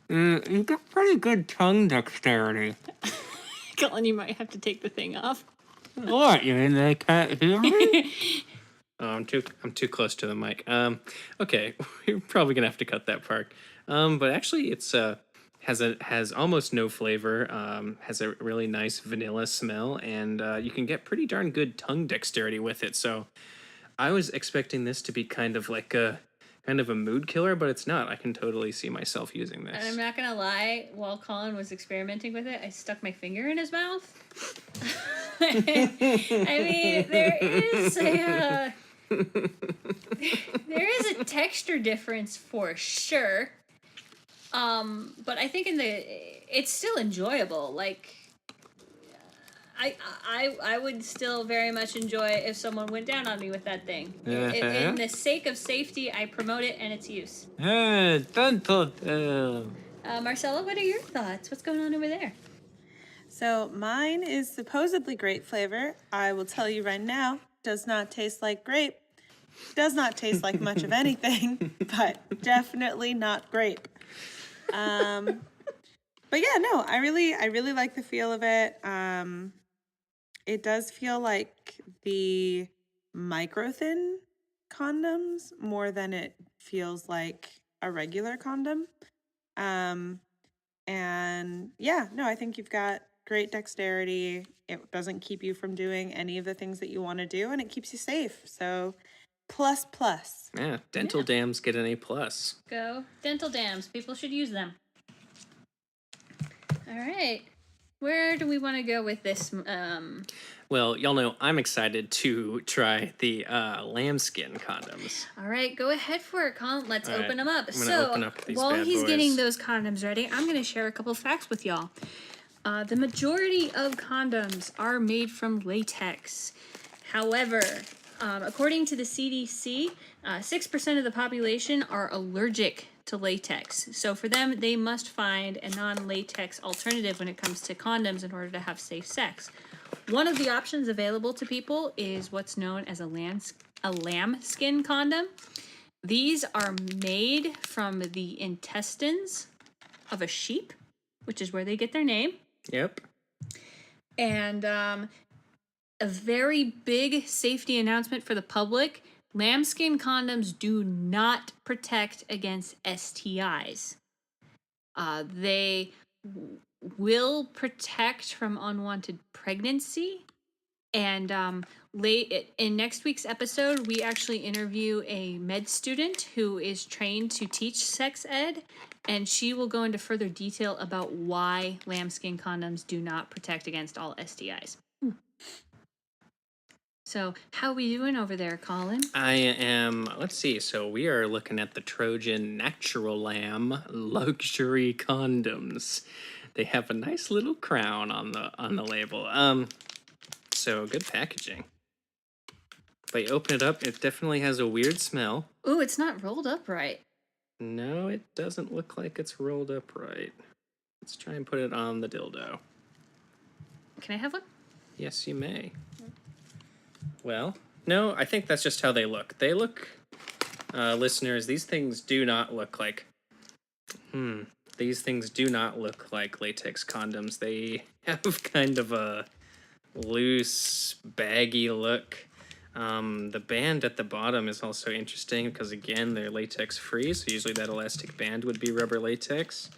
You've got pretty good tongue dexterity. Colin, you might have to take the thing off. What, you mean they can't hear me? Oh, I'm too close to the mic. Okay, we're probably gonna have to cut that part. But actually, it's has almost no flavor. Has a really nice vanilla smell, and you can get pretty darn good tongue dexterity with it. So, I was expecting this to be kind of a mood killer, but it's not. I can totally see myself using this. And I'm not gonna lie, while Colin was experimenting with it, I stuck my finger in his mouth. I mean, there is a texture difference for sure. But I think it's still enjoyable. Like, I would still very much enjoy it if someone went down on me with that thing. In the sake of safety, I promote it and its use. Dental. Marcella, what are your thoughts? What's going on over there? So mine is supposedly grape flavor. I will tell you right now, does not taste like grape. Does not taste like much of anything, but definitely not grape. But yeah, no, I really like the feel of it. It does feel like the micro thin condoms more than it feels like a regular condom. And yeah, no, I think you've got great dexterity. It doesn't keep you from doing any of the things that you want to do, and it keeps you safe. So plus. Yeah, dental dams get an A+. Go dental dams. People should use them. All right. Where do we want to go with this? Well, y'all know I'm excited to try the lambskin condoms. All right, go ahead for it, Colin. Let's All right, open them up. I'm gonna open up these while bad he's boys. getting those condoms ready, I'm going to share a couple facts with y'all. The majority of condoms are made from latex. However, according to the CDC, 6% of the population are allergic to latex. So for them, they must find a non-latex alternative when it comes to condoms in order to have safe sex. One of the options available to people is what's known as a lambskin condom. These are made from the intestines of a sheep. which is where they get their name. Yep. And a very big safety announcement for the public. Lambskin condoms do not protect against STIs. They will protect from unwanted pregnancy. And in next week's episode, we actually interview a med student who is trained to teach sex ed, and she will go into further detail about why lambskin condoms do not protect against all STIs. So, how we doing over there, Colin? I am, let's see, so we are looking at the Trojan Natural Lamb Luxury Condoms. They have a nice little crown on the label. So good packaging. But you open it up, it definitely has a weird smell. Ooh, it's not rolled up right. No, it doesn't look like it's rolled up right. Let's try and put it on the dildo. Can I have one? Yes, you may. Well, no, I think that's just how they look. They look, listeners, these things do not look like... These things do not look like latex condoms. They have kind of a loose, baggy look. The band at the bottom is also interesting because, again, they're latex free, so usually that elastic band would be rubber latex.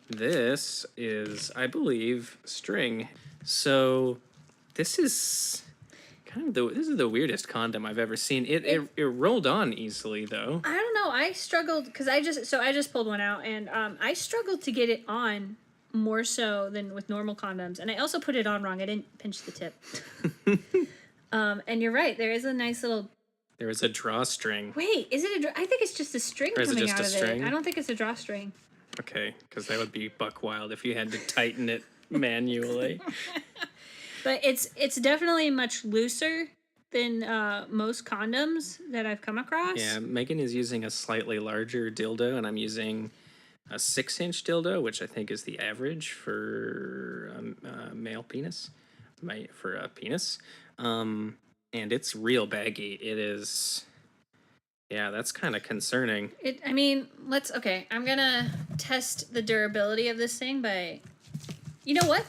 This is, I believe, string. So this is this is the weirdest condom I've ever seen. It rolled on easily, though. I don't know. I struggled because I just pulled one out, and I struggled to get it on more so than with normal condoms. And I also put it on wrong. I didn't pinch the tip. And you're right. There is a nice little... There is a drawstring. Wait, is it I think it's just a string Or is it coming just out a of string? it. I don't think it's a drawstring. Okay, because that would be buck wild if you had to tighten it manually. But it's definitely much looser than most condoms that I've come across. Yeah, Megan is using a slightly larger dildo, and I'm using a 6-inch dildo, which I think is the average for a male penis. For a penis. And it's real baggy. It is... Yeah, that's kind of concerning. Okay, I'm gonna test the durability of this thing by... You know what?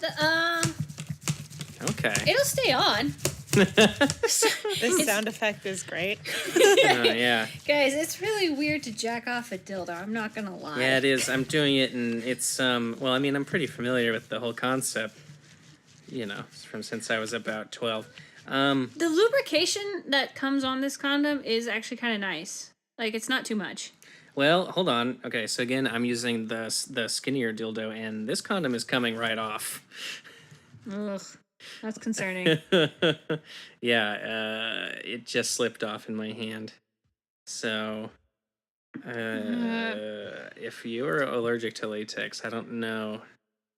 Okay. It'll stay on. This sound effect is great. Yeah. Guys, it's really weird to jack off a dildo. I'm not gonna lie. Yeah, it is. I'm doing it, and it's, well, I mean, I'm pretty familiar with the whole concept, you know, from since I was about 12. The lubrication that comes on this condom is actually kind of nice. Like, it's not too much. Well, hold on. Okay, so again, I'm using the skinnier dildo, and this condom is coming right off. Ugh, that's concerning. Yeah, it just slipped off in my hand. So, if you're allergic to latex, I don't know.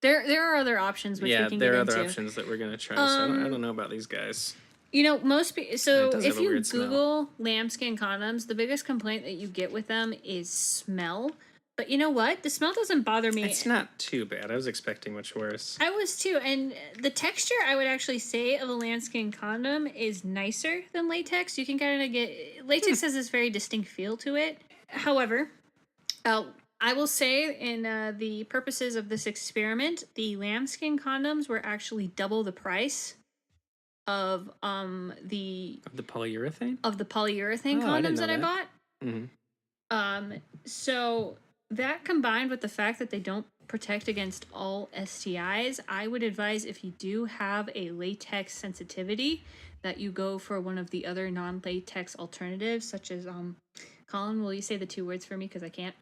There are other options which we can get into. Yeah, there are other options that we're gonna try. So I don't know about these guys. You know, most people. So if you smell. Google lambskin condoms, the biggest complaint that you get with them is smell. But you know what? The smell doesn't bother me. It's not too bad. I was expecting much worse. I was too, and the texture I would actually say of a lambskin condom is nicer than latex. You can kind of get latex has this very distinct feel to it. However, I will say, in the purposes of this experiment, the lambskin condoms were actually double the price of the polyurethane condoms that I bought. Mm-hmm. So that combined with the fact that they don't protect against all STIs, I would advise if you do have a latex sensitivity that you go for one of the other non-latex alternatives, such as Colin, will you say the 2 words for me because I can't?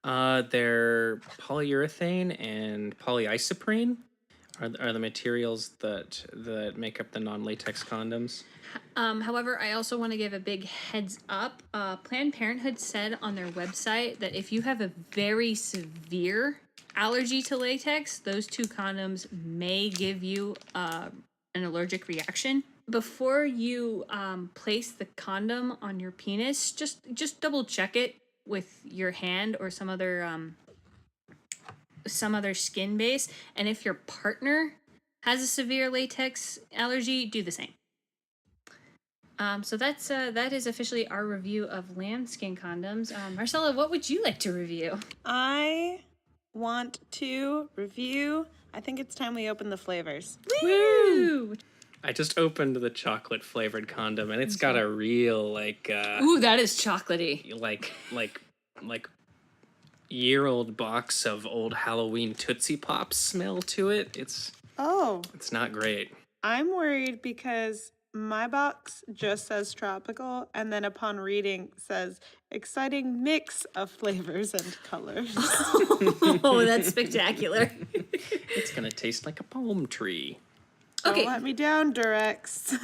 They're polyurethane and polyisoprene are the materials that make up the non-latex condoms. However, I also want to give a big heads up. Planned Parenthood said on their website that if you have a very severe allergy to latex, those 2 condoms may give you an allergic reaction. Before you place the condom on your penis, just double check it with your hand or some other skin base, and if your partner has a severe latex allergy, do the same. So that is officially our review of lambskin condoms. Marcella, what would you like to review? I want to review. I think it's time we open the flavors. Woo! I just opened the chocolate flavored condom, and it's got a real Ooh, that is chocolatey. like year-old box of old Halloween Tootsie Pops smell to it. It's not great. I'm worried because my box just says tropical, and then upon reading says exciting mix of flavors and colors. Oh, that's spectacular. It's gonna taste like a palm tree. Okay. Don't let me down, Durex.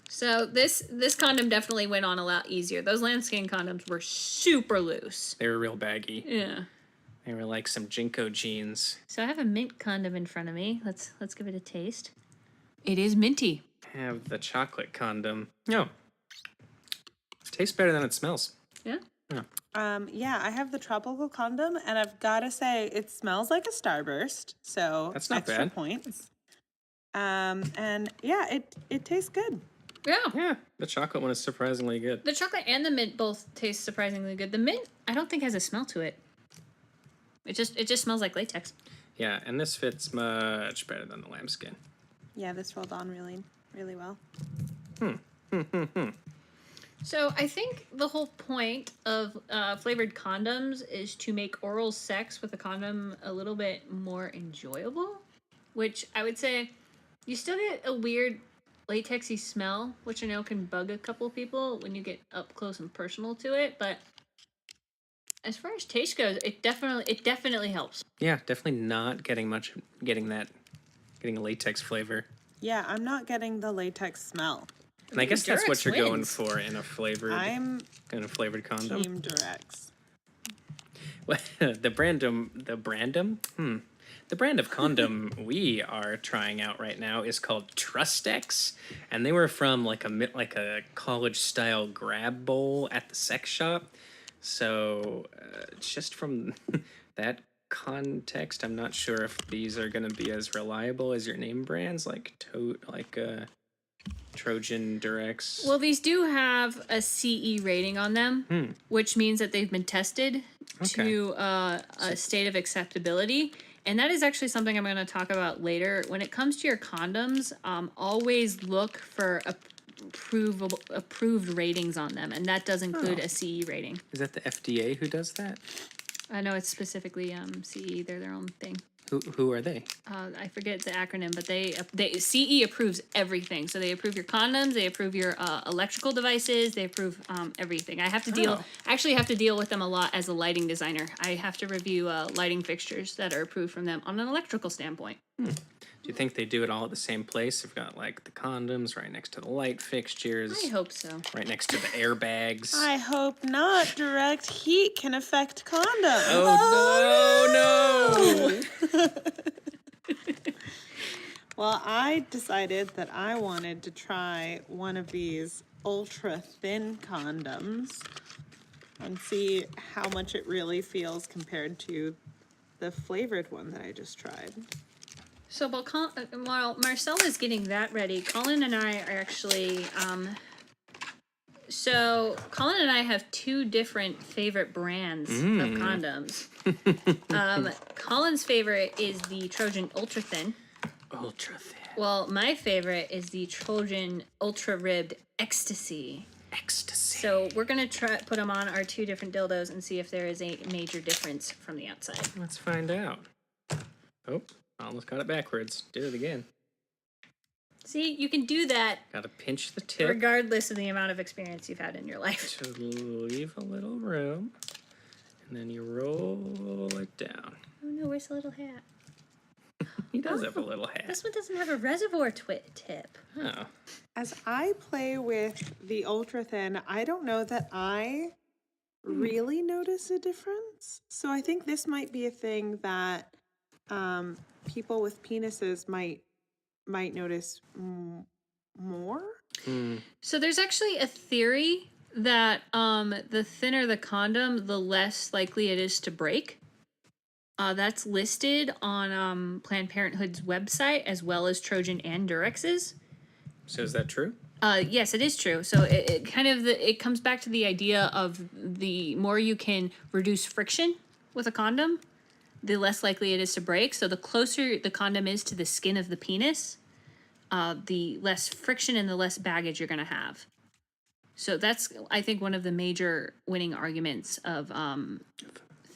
So this condom definitely went on a lot easier. Those lambskin condoms were super loose. They were real baggy. Yeah. They were like some Jinko jeans. So I have a mint condom in front of me. Let's give it a taste. It is minty. I have the chocolate condom. No. It tastes better than it smells. Yeah. Yeah, I have the tropical condom, and I've got to say, it smells like a Starburst, so That's not extra bad. points. And yeah, it tastes good. Yeah. Yeah, the chocolate one is surprisingly good. The chocolate and the mint both taste surprisingly good. The mint, I don't think has a smell to it. It just smells like latex. Yeah, and this fits much better than the lambskin. Yeah, this rolled on really, really well. So I think the whole point of flavored condoms is to make oral sex with a condom a little bit more enjoyable, which I would say you still get a weird latexy smell, which I know can bug a couple people when you get up close and personal to it, but as far as taste goes, it definitely helps. Yeah, definitely not getting a latex flavor. Yeah, I'm not getting the latex smell. And I guess that's what Durex you're going wins. for in a flavored I'm condom. Team Durex. The brand of condom we are trying out right now is called Trustex, and they were from like a college style grab bowl at the sex shop. So just from that context, I'm not sure if these are going to be as reliable as your name brands like Trojan, Durex. Well, these do have a CE rating on them, which means that they've been tested to a state of acceptability. And that is actually something I'm going to talk about later. When it comes to your condoms, always look for approved ratings on them. And that does include a CE rating. Is that the FDA who does that? I know it's specifically CE. They're their own thing. Who are they? I forget the acronym, but they CE approves everything. So they approve your condoms, they approve your electrical devices, they approve everything. I actually have to deal with them a lot as a lighting designer. I have to review lighting fixtures that are approved from them on an electrical standpoint. Do you think they do it all at the same place? They've got like the condoms right next to the light fixtures. I hope so. Right next to the airbags. I hope not. Direct heat can affect condoms. Oh, no! Well, I decided that I wanted to try one of these ultra thin condoms and see how much it really feels compared to the flavored one that I just tried. So while Marcel is getting that ready, Colin and I are actually so Colin and I have two different favorite brands of condoms. Colin's favorite is the Trojan Ultra Thin. Ultra thin. Well, my favorite is the Trojan Ultra Ribbed Ecstasy. Ecstasy. So we're gonna put them on our two different dildos and see if there is a major difference from the outside. Let's find out. Oh, I almost got it backwards. Did it again. See, you can do that Gotta pinch the tip regardless of the amount of experience you've had in your life. to leave a little room. And then you roll it down. Oh no, where's the little hat? He does have a little hat. This one doesn't have a reservoir tip. Oh. As I play with the ultra thin, I don't know that I really notice a difference. So I think this might be a thing that people with penises might notice more. So there's actually a theory that the thinner the condom, the less likely it is to break. That's listed on Planned Parenthood's website as well as Trojan and Durex's. So is that true? Yes, it is true. So it kind of it comes back to the idea of the more you can reduce friction with a condom, the less likely it is to break. So the closer the condom is to the skin of the penis, the less friction and the less baggage you're going to have. So that's, I think, one of the major winning arguments of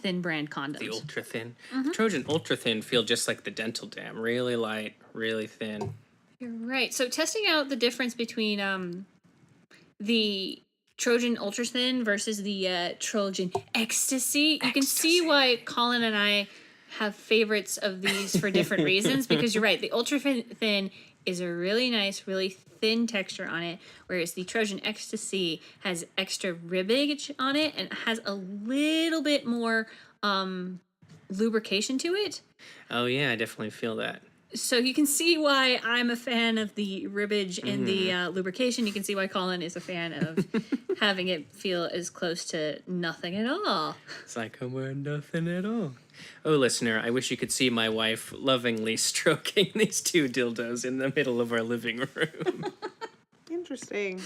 thin brand condoms. The ultra thin. Trojan ultra thin feel just like the dental dam. Really light, really thin. You're right. So testing out the difference between the Trojan ultra thin versus the Trojan ecstasy, you can see why Colin and I have favorites of these for different reasons, because you're right. The ultra thin is a really nice, really thin texture on it, whereas the Trojan ecstasy has extra ribbage on it and has a little bit more lubrication to it. Oh yeah, I definitely feel that. So you can see why I'm a fan of the ribbage and the lubrication. You can see why Colin is a fan of having it feel as close to nothing at all. It's like I'm wearing nothing at all. Oh, listener, I wish you could see my wife lovingly stroking these two dildos in the middle of our living room. Interesting.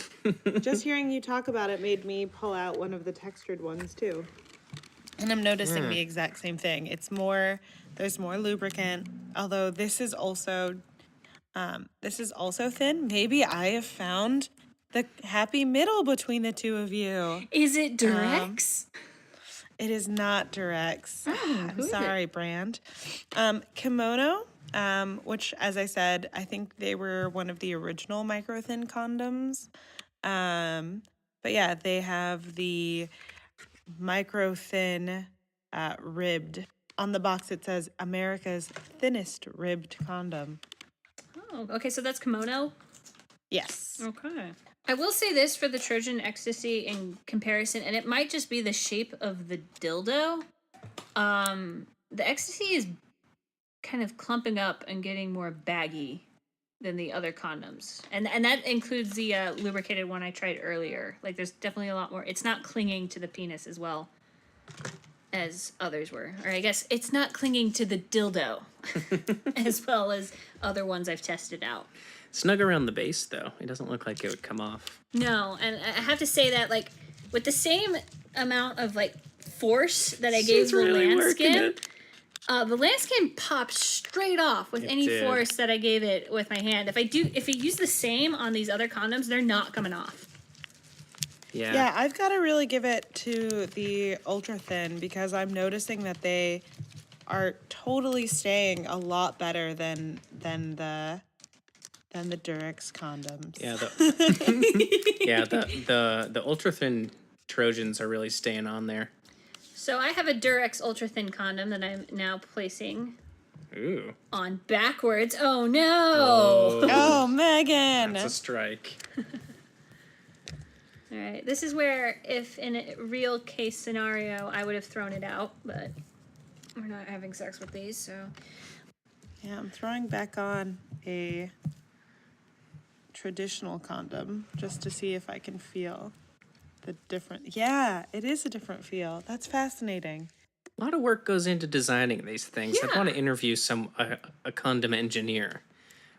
Just hearing you talk about it made me pull out one of the textured ones too. And I'm noticing the exact same thing. There's more lubricant, although this is also thin. Maybe I have found the happy middle between the two of you. Is it Durex? It is not Durex. I'm sorry, brand. Kimono, which, as I said, I think they were one of the original micro thin condoms. But yeah, they have the micro thin ribbed. On the box, it says America's thinnest ribbed condom. Oh, okay. So that's kimono? Yes. Okay. I will say this for the Trojan ecstasy in comparison, and it might just be the shape of the dildo. The ecstasy is kind of clumping up and getting more baggy than the other condoms. And that includes the lubricated one I tried earlier. Like, there's definitely a lot more. It's not clinging to the penis as well as others were. Or I guess it's not clinging to the dildo as well as other ones I've tested out. Snug around the base, though. It doesn't look like it would come off. No, and I have to say that, like, with the same amount of, like, force that I gave the Landskin, the Landskin popped straight off with any force that I gave it with my hand. If I use the same on these other condoms, they're not coming off. Yeah, I've got to really give it to the ultra thin because I'm noticing that they are totally staying a lot better than the Durex condoms. Yeah, the ultra thin Trojans are really staying on there. So I have a Durex ultra thin condom that I'm now placing on backwards. Oh no! Oh, Megan! That's a strike. All right, this is where, if in a real case scenario, I would have thrown it out, but we're not having sex with these, so. Yeah, I'm throwing back on a traditional condom just to see if I can feel the different. Yeah, it is a different feel. That's fascinating. A lot of work goes into designing these things. Yeah. I want to interview a condom engineer,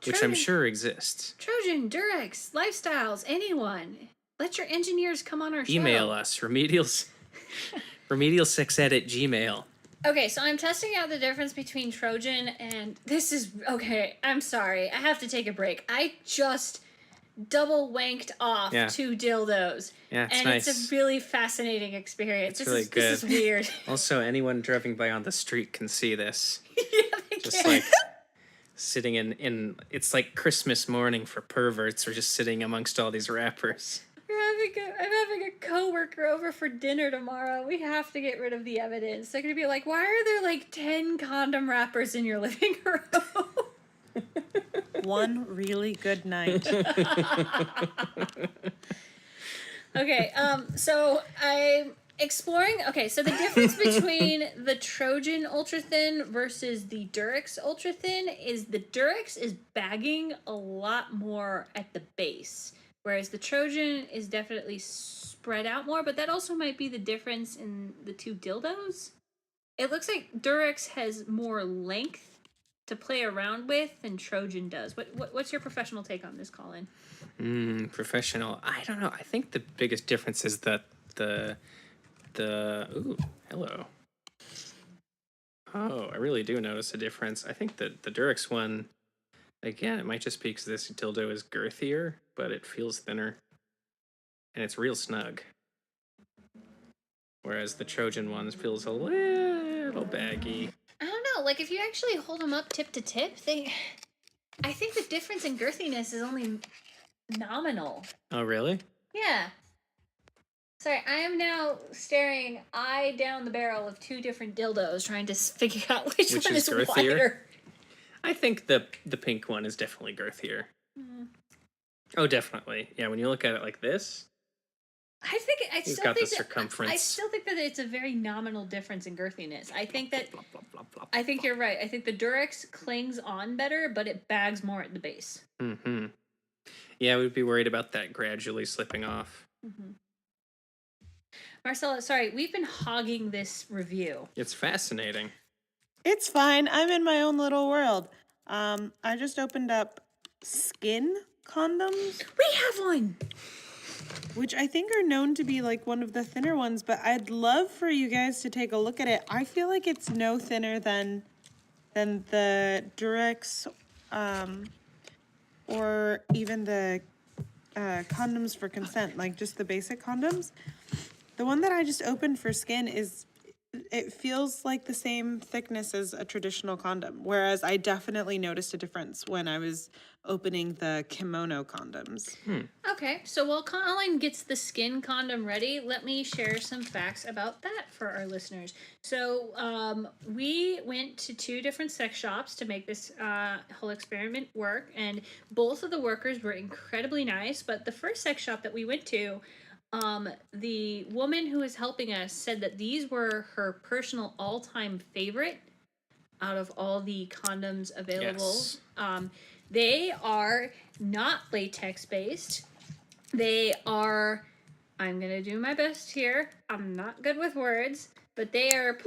which I'm sure exists. Trojan, Durex, Lifestyles, anyone. Let your engineers come on our show. Email us, Remedial Sex Ed at Gmail. Okay, so I'm testing out the difference between Trojan and this is okay. I'm sorry, I have to take a break. I just double wanked off 2 dildos. Yeah, it's and nice. It's a really fascinating experience. It's really good. This is weird. Also, anyone driving by on the street can see this. Yeah, they Just can. like sitting in it's like Christmas morning for perverts. We're just sitting amongst all these wrappers. I'm having a coworker over for dinner tomorrow. We have to get rid of the evidence. They're gonna be like, "Why are there like 10 condom wrappers in your living room?" One really good night. Okay, so I'm exploring. Okay, so the difference between the Trojan Ultra Thin versus the Durex Ultra Thin is the Durex is bagging a lot more at the base. Whereas the Trojan is definitely spread out more, but that also might be the difference in the 2 dildos. It looks like Durex has more length to play around with than Trojan does. What's your professional take on this, Colin? Professional. I don't know. I think the biggest difference is that the ooh, hello. Oh, I really do notice a difference. I think that the Durex one, again, it might just be because this dildo is girthier, but it feels thinner. And it's real snug. Whereas the Trojan ones feels a little baggy. I don't know. Like if you actually hold them up tip to tip, I think the difference in girthiness is only nominal. Oh, really? Yeah. Sorry, I am now staring eye down the barrel of two different dildos, trying to figure out which one is is girthier? wider. I think the pink one is definitely girthier. Oh, definitely. Yeah, when you look at it like this, He's got the circumference. I still think that it's a very nominal difference in girthiness. I think that Blop, blop, blop, blop. I think you're right. I think the Durex clings on better, but it bags more at the base. Mm-hmm. Yeah, we'd be worried about that gradually slipping off. Marcella, sorry, we've been hogging this review. It's fascinating. It's fine. I'm in my own little world. I just opened up skin condoms, We have one. which I think are known to be like one of the thinner ones, but I'd love for you guys to take a look at it. I feel like it's no thinner than the Durex, or even the condoms for consent, like just the basic condoms. The one that I just opened for skin it feels like the same thickness as a traditional condom, whereas I definitely noticed a difference when I was opening the kimono condoms. Okay, so while Colin gets the skin condom ready, let me share some facts about that for our listeners. So we went to two different sex shops to make this whole experiment work, and both of the workers were incredibly nice, but the first sex shop that we went to, the woman who was helping us said that these were her personal all-time favorite out of all the condoms available. Yes. They are not latex based. They are, I'm going to do my best here. I'm not good with words, but they are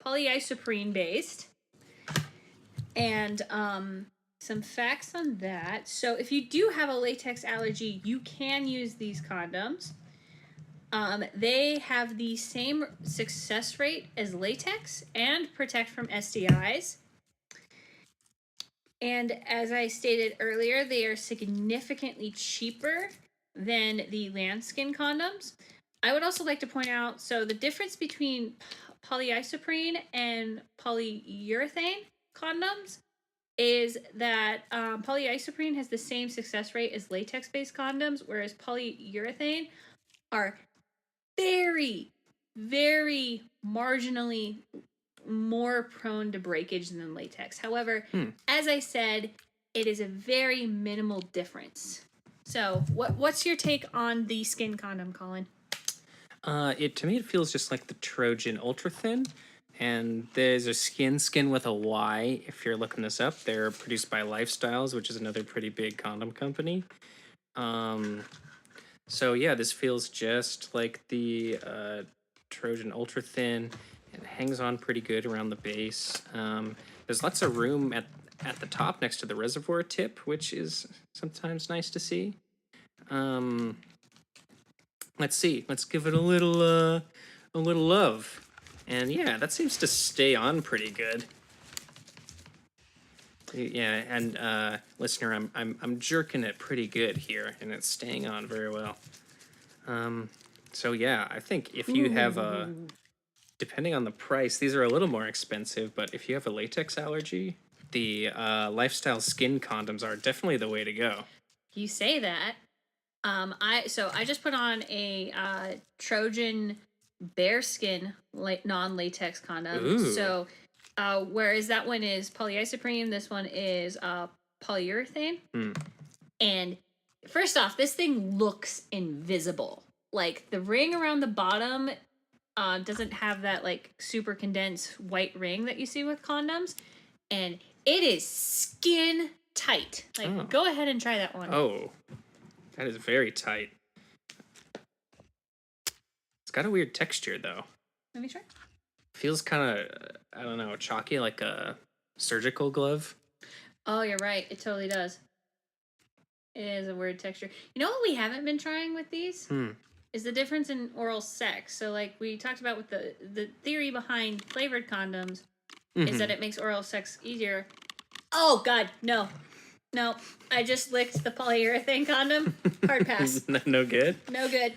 polyisoprene based. And some facts on that. So if you do have a latex allergy, you can use these condoms. They have the same success rate as latex and protect from STIs. And as I stated earlier, they are significantly cheaper than the lambskin condoms. I would also like to point out, so the difference between polyisoprene and polyurethane condoms is that polyisoprene has the same success rate as latex-based condoms, whereas polyurethane are very, very marginally more prone to breakage than latex. However, as I said, it is a very minimal difference. So, what's your take on the skin condom, Colin? To me, it feels just like the Trojan Ultra Thin. And there's a skin with a Y. If you're looking this up, they're produced by Lifestyles, which is another pretty big condom company. So yeah, this feels just like the Trojan Ultra Thin. It hangs on pretty good around the base. There's lots of room at the top next to the reservoir tip, which is sometimes nice to see. Let's see. Let's give it a little love. And yeah, that seems to stay on pretty good. Yeah, and listener, I'm jerking it pretty good here, and it's staying on very well. So yeah, I think if you have a, depending on the price, these are a little more expensive, but if you have a latex allergy, the Lifestyle skin condoms are definitely the way to go. You say that. I just put on a Trojan bearskin non-latex condom. Ooh. So whereas that one is polyisoprene, this one is polyurethane. And first off, this thing looks invisible. Like the ring around the bottom doesn't have that like super condensed white ring that you see with condoms, and it is skin tight. Like go ahead and try that one. Oh, that is very tight. It's got a weird texture, though. Let me try. Feels kind of, I don't know, chalky, like a surgical glove. Oh, you're right. It totally does. It is a weird texture. You know what we haven't been trying with these? is the difference in oral sex. So, like we talked about with the theory behind flavored condoms is that it makes oral sex easier. Oh, God, no. No, I just licked the polyurethane condom. Hard pass. No good? No good.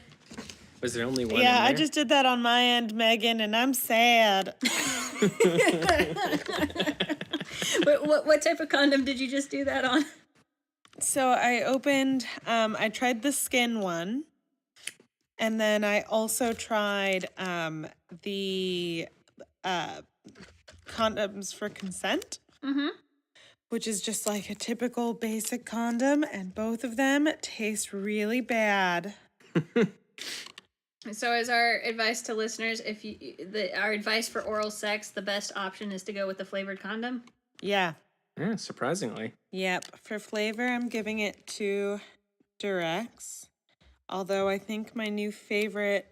Was there only one in Yeah, I there? just did that on my end, Megan, and I'm sad. What type of condom did you just do that on? So I opened, I tried the skin one. And then I also tried the condoms for consent, which is just like a typical basic condom. And both of them taste really bad. So, as our advice to listeners, our advice for oral sex, the best option is to go with the flavored condom. Yeah. Yeah, surprisingly. Yep. For flavor, I'm giving it to Durex. Although I think my new favorite,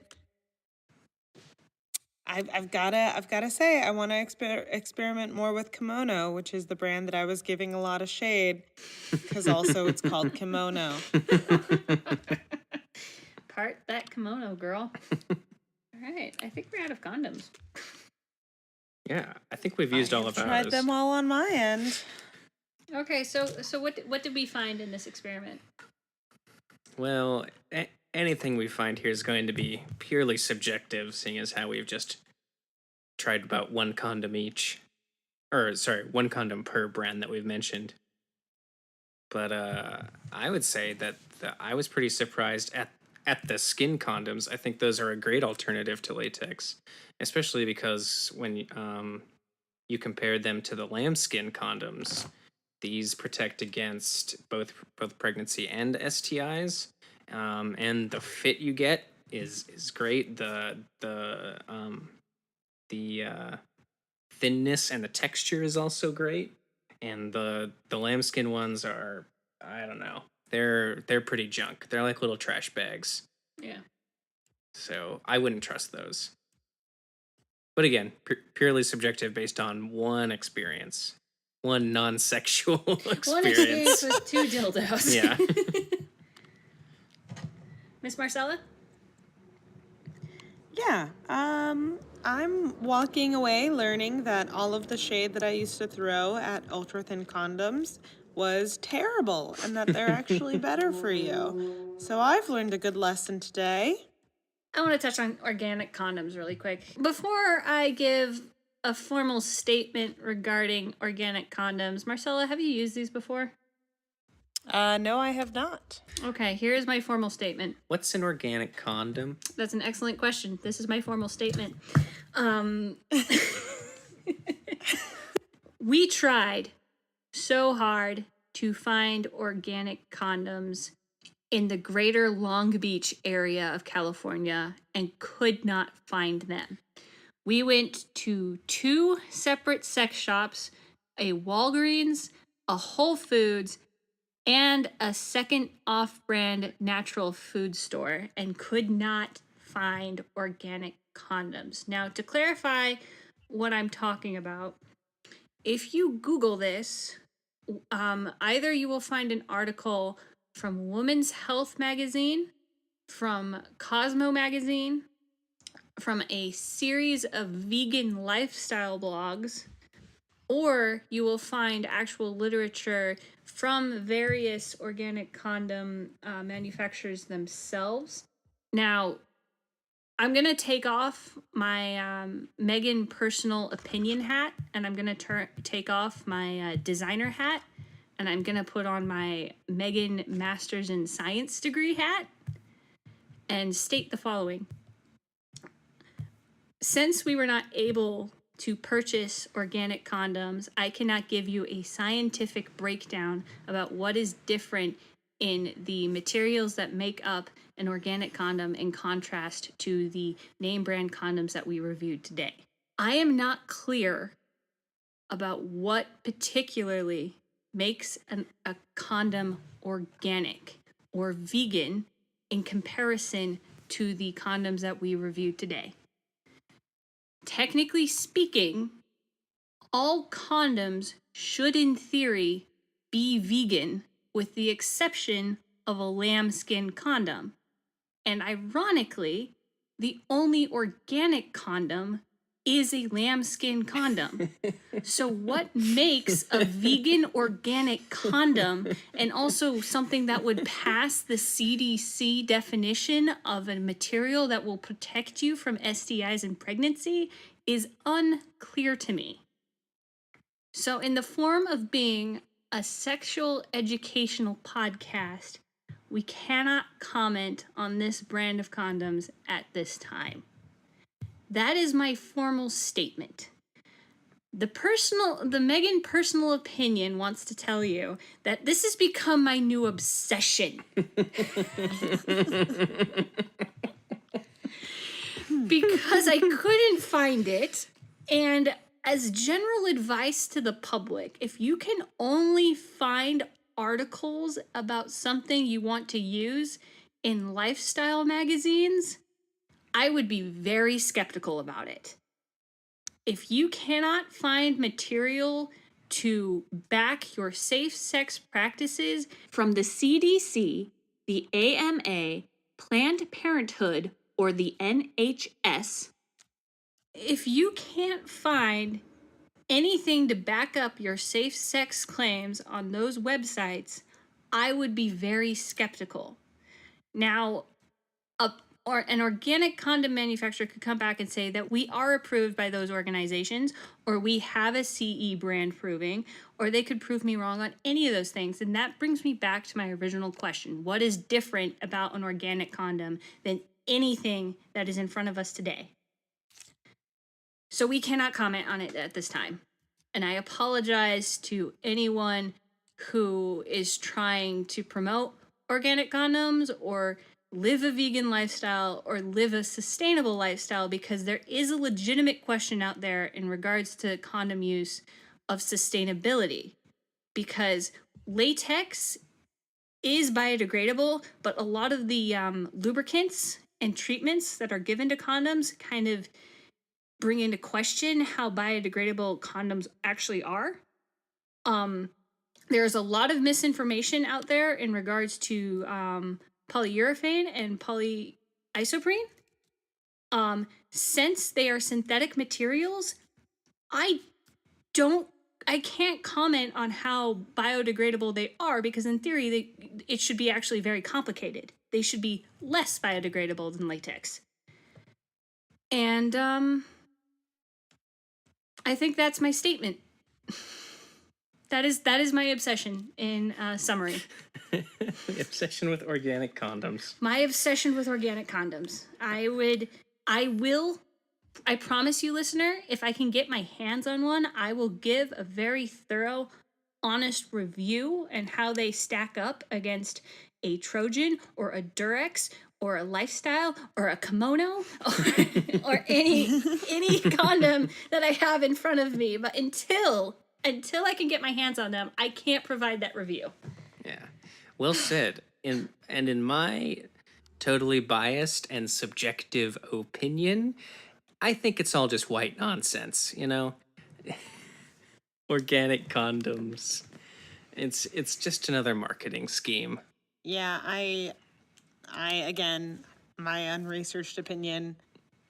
I've gotta say, I want to experiment more with Kimono, which is the brand that I was giving a lot of shade, because also it's called Kimono. Part that kimono, girl. All right, I think we're out of condoms. Yeah, I think we've used all of ours. Tried them all on my end. Okay, so what did we find in this experiment? Well, anything we find here is going to be purely subjective, seeing as how we've just tried about one condom each. Or, sorry, one condom per brand that we've mentioned. But I would say that I was pretty surprised at the skin condoms. I think those are a great alternative to latex, especially because when you compare them to the lambskin condoms, these protect against both pregnancy and STIs, and the fit you get is great. The thinness and the texture is also great, and the lambskin ones are, I don't know, they're pretty junk. They're like little trash bags. Yeah. So I wouldn't trust those. But again, purely subjective based on one experience. One non-sexual experience. One experience with two dildos. Yeah. Miss Marcella? Yeah. I'm walking away learning that all of the shade that I used to throw at ultra thin condoms was terrible and that they're actually better for you. So I've learned a good lesson today. I want to touch on organic condoms really quick. Before I give a formal statement regarding organic condoms, Marcella, have you used these before? No, I have not. Okay, here's my formal statement. What's an organic condom? That's an excellent question. This is my formal statement. We tried so hard to find organic condoms in the greater Long Beach area of California and could not find them. We went to 2 separate sex shops, a Walgreens, a Whole Foods, and a second off-brand natural food store, and could not find organic condoms. Now, to clarify what I'm talking about, if you Google this, either you will find an article from Women's Health magazine, from Cosmo magazine, from a series of vegan lifestyle blogs, or you will find actual literature from various organic condom manufacturers themselves. Now, I'm going to take off my Megan personal opinion hat, and I'm going to take off my designer hat, and I'm going to put on my Megan Masters in Science degree hat, and state the following. Since we were not able to purchase organic condoms, I cannot give you a scientific breakdown about what is different in the materials that make up an organic condom in contrast to the name brand condoms that we reviewed today. I am not clear about what particularly makes a condom organic or vegan in comparison to the condoms that we reviewed today. Technically speaking, all condoms should in theory be vegan with the exception of a lambskin condom. And ironically, the only organic condom is a lambskin condom. So what makes a vegan organic condom and also something that would pass the CDC definition of a material that will protect you from STIs and pregnancy is unclear to me. So in the form of being a sexual educational podcast, we cannot comment on this brand of condoms at this time. That is my formal statement. The Megan personal opinion wants to tell you that this has become my new obsession. Because I couldn't find it, and as general advice to the public, if you can only find articles about something you want to use in lifestyle magazines, I would be very skeptical about it. If you cannot find material to back your safe sex practices from the CDC, the AMA, Planned Parenthood, or the NHS, if you can't find anything to back up your safe sex claims on those websites, I would be very skeptical. Now, an organic condom manufacturer could come back and say that we are approved by those organizations, or we have a CE brand proving, or they could prove me wrong on any of those things. And that brings me back to my original question. What is different about an organic condom than anything that is in front of us today? So we cannot comment on it at this time. And I apologize to anyone who is trying to promote organic condoms or live a vegan lifestyle or live a sustainable lifestyle, because there is a legitimate question out there in regards to condom use of sustainability. Because latex is biodegradable, but a lot of the lubricants and treatments that are given to condoms kind of bring into question how biodegradable condoms actually are. There's a lot of misinformation out there in regards to polyurethane and polyisoprene. Since they are synthetic materials, I can't comment on how biodegradable they are, because in theory it should be actually very complicated. They should be less biodegradable than latex. And I think that's my statement. That is my obsession in summary. The obsession with organic condoms. My obsession with organic condoms. I promise you, listener, if I can get my hands on one, I will give a very thorough, honest review and how they stack up against a Trojan or a Durex or a Lifestyle or a Kimono or any condom that I have in front of me. But until I can get my hands on them, I can't provide that review. Yeah. Well said. In my totally biased and subjective opinion, I think it's all just white nonsense, you know? Organic condoms. It's just another marketing scheme. Yeah, I again, my unresearched opinion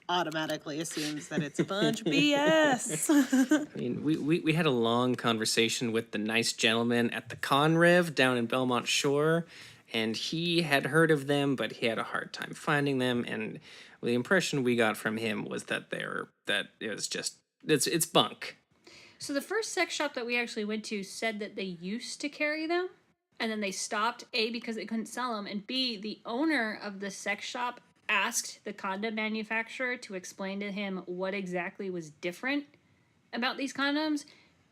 automatically assumes that it's a bunch of BS. I mean, we had a long conversation with the nice gentleman at the Conrev down in Belmont Shore, and he had heard of them, but he had a hard time finding them, and the impression we got from him was that it was just it's bunk. So the first sex shop that we actually went to said that they used to carry them, and then they stopped, A, because they couldn't sell them, and B, the owner of the sex shop asked the condom manufacturer to explain to him what exactly was different about these condoms.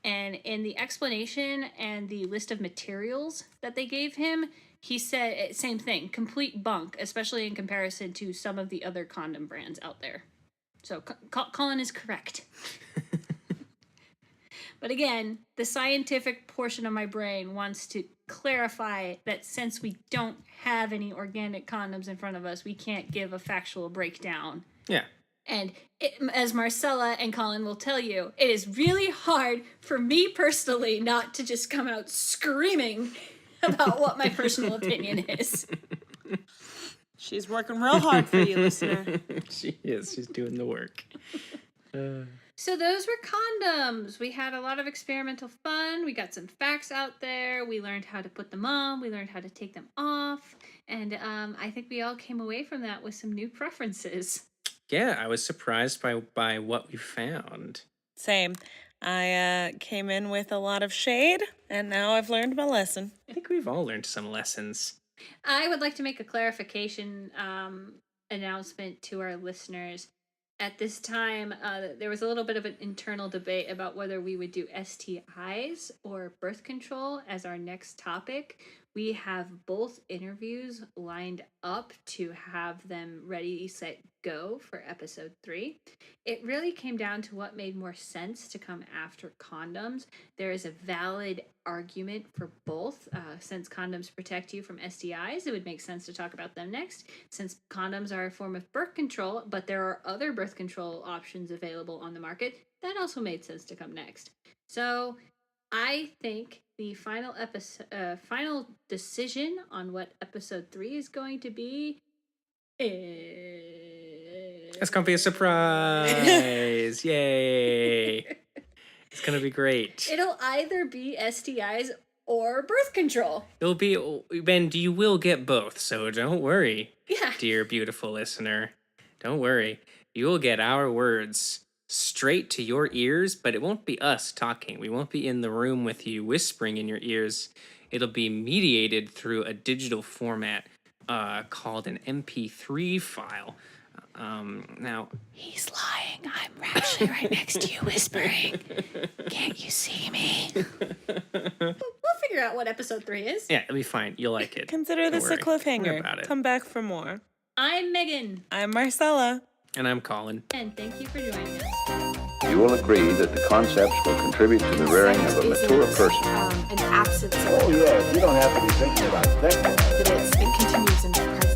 And in the explanation and the list of materials that they gave him, he said same thing, complete bunk, especially in comparison to some of the other condom brands out there. So Colin is correct. But again, the scientific portion of my brain wants to clarify that since we don't have any organic condoms in front of us, we can't give a factual breakdown. Yeah. And as Marcella and Colin will tell you, it is really hard for me personally not to just come out screaming about what my personal opinion is. She's working real hard for you, listener. She is. She's doing the work. So those were condoms. We had a lot of experimental fun. We got some facts out there. We learned how to put them on. We learned how to take them off. And I think we all came away from that with some new preferences. Yeah, I was surprised by what we found. Same. I came in with a lot of shade, and now I've learned my lesson. I think we've all learned some lessons. I would like to make a clarification announcement to our listeners. At this time, there was a little bit of an internal debate about whether we would do STIs or birth control as our next topic. We have both interviews lined up to have them ready, set, go for episode 3. It really came down to what made more sense to come after condoms. There is a valid argument for both. Since condoms protect you from STIs, it would make sense to talk about them next. Since condoms are a form of birth control, but there are other birth control options available on the market, that also made sense to come next. So I think the final decision on what episode 3 is going to be is... It's gonna be a surprise! Yay! It's gonna be great. It'll either be STIs or birth control. It'll be, Ben, you will get both, so don't worry, Yeah. dear beautiful listener. Don't worry. You will get our words straight to your ears, but it won't be us talking. We won't be in the room with you whispering in your ears. It'll be mediated through a digital format called an MP3 file. Now, He's lying. I'm actually right next to you whispering. Can't you see me? We'll figure out what episode 3 is. yeah, it'll be fine. You'll like it. Consider Don't this a worry. Don't worry cliffhanger. about it. Come back for more. I'm Megan, I'm Marcella. And I'm Colin. and thank you for joining us. You will agree that the concepts will contribute to the rearing of a mature person. An absence of Oh, yeah, you don't have to be thinking about sex. that it continues into pregnancy.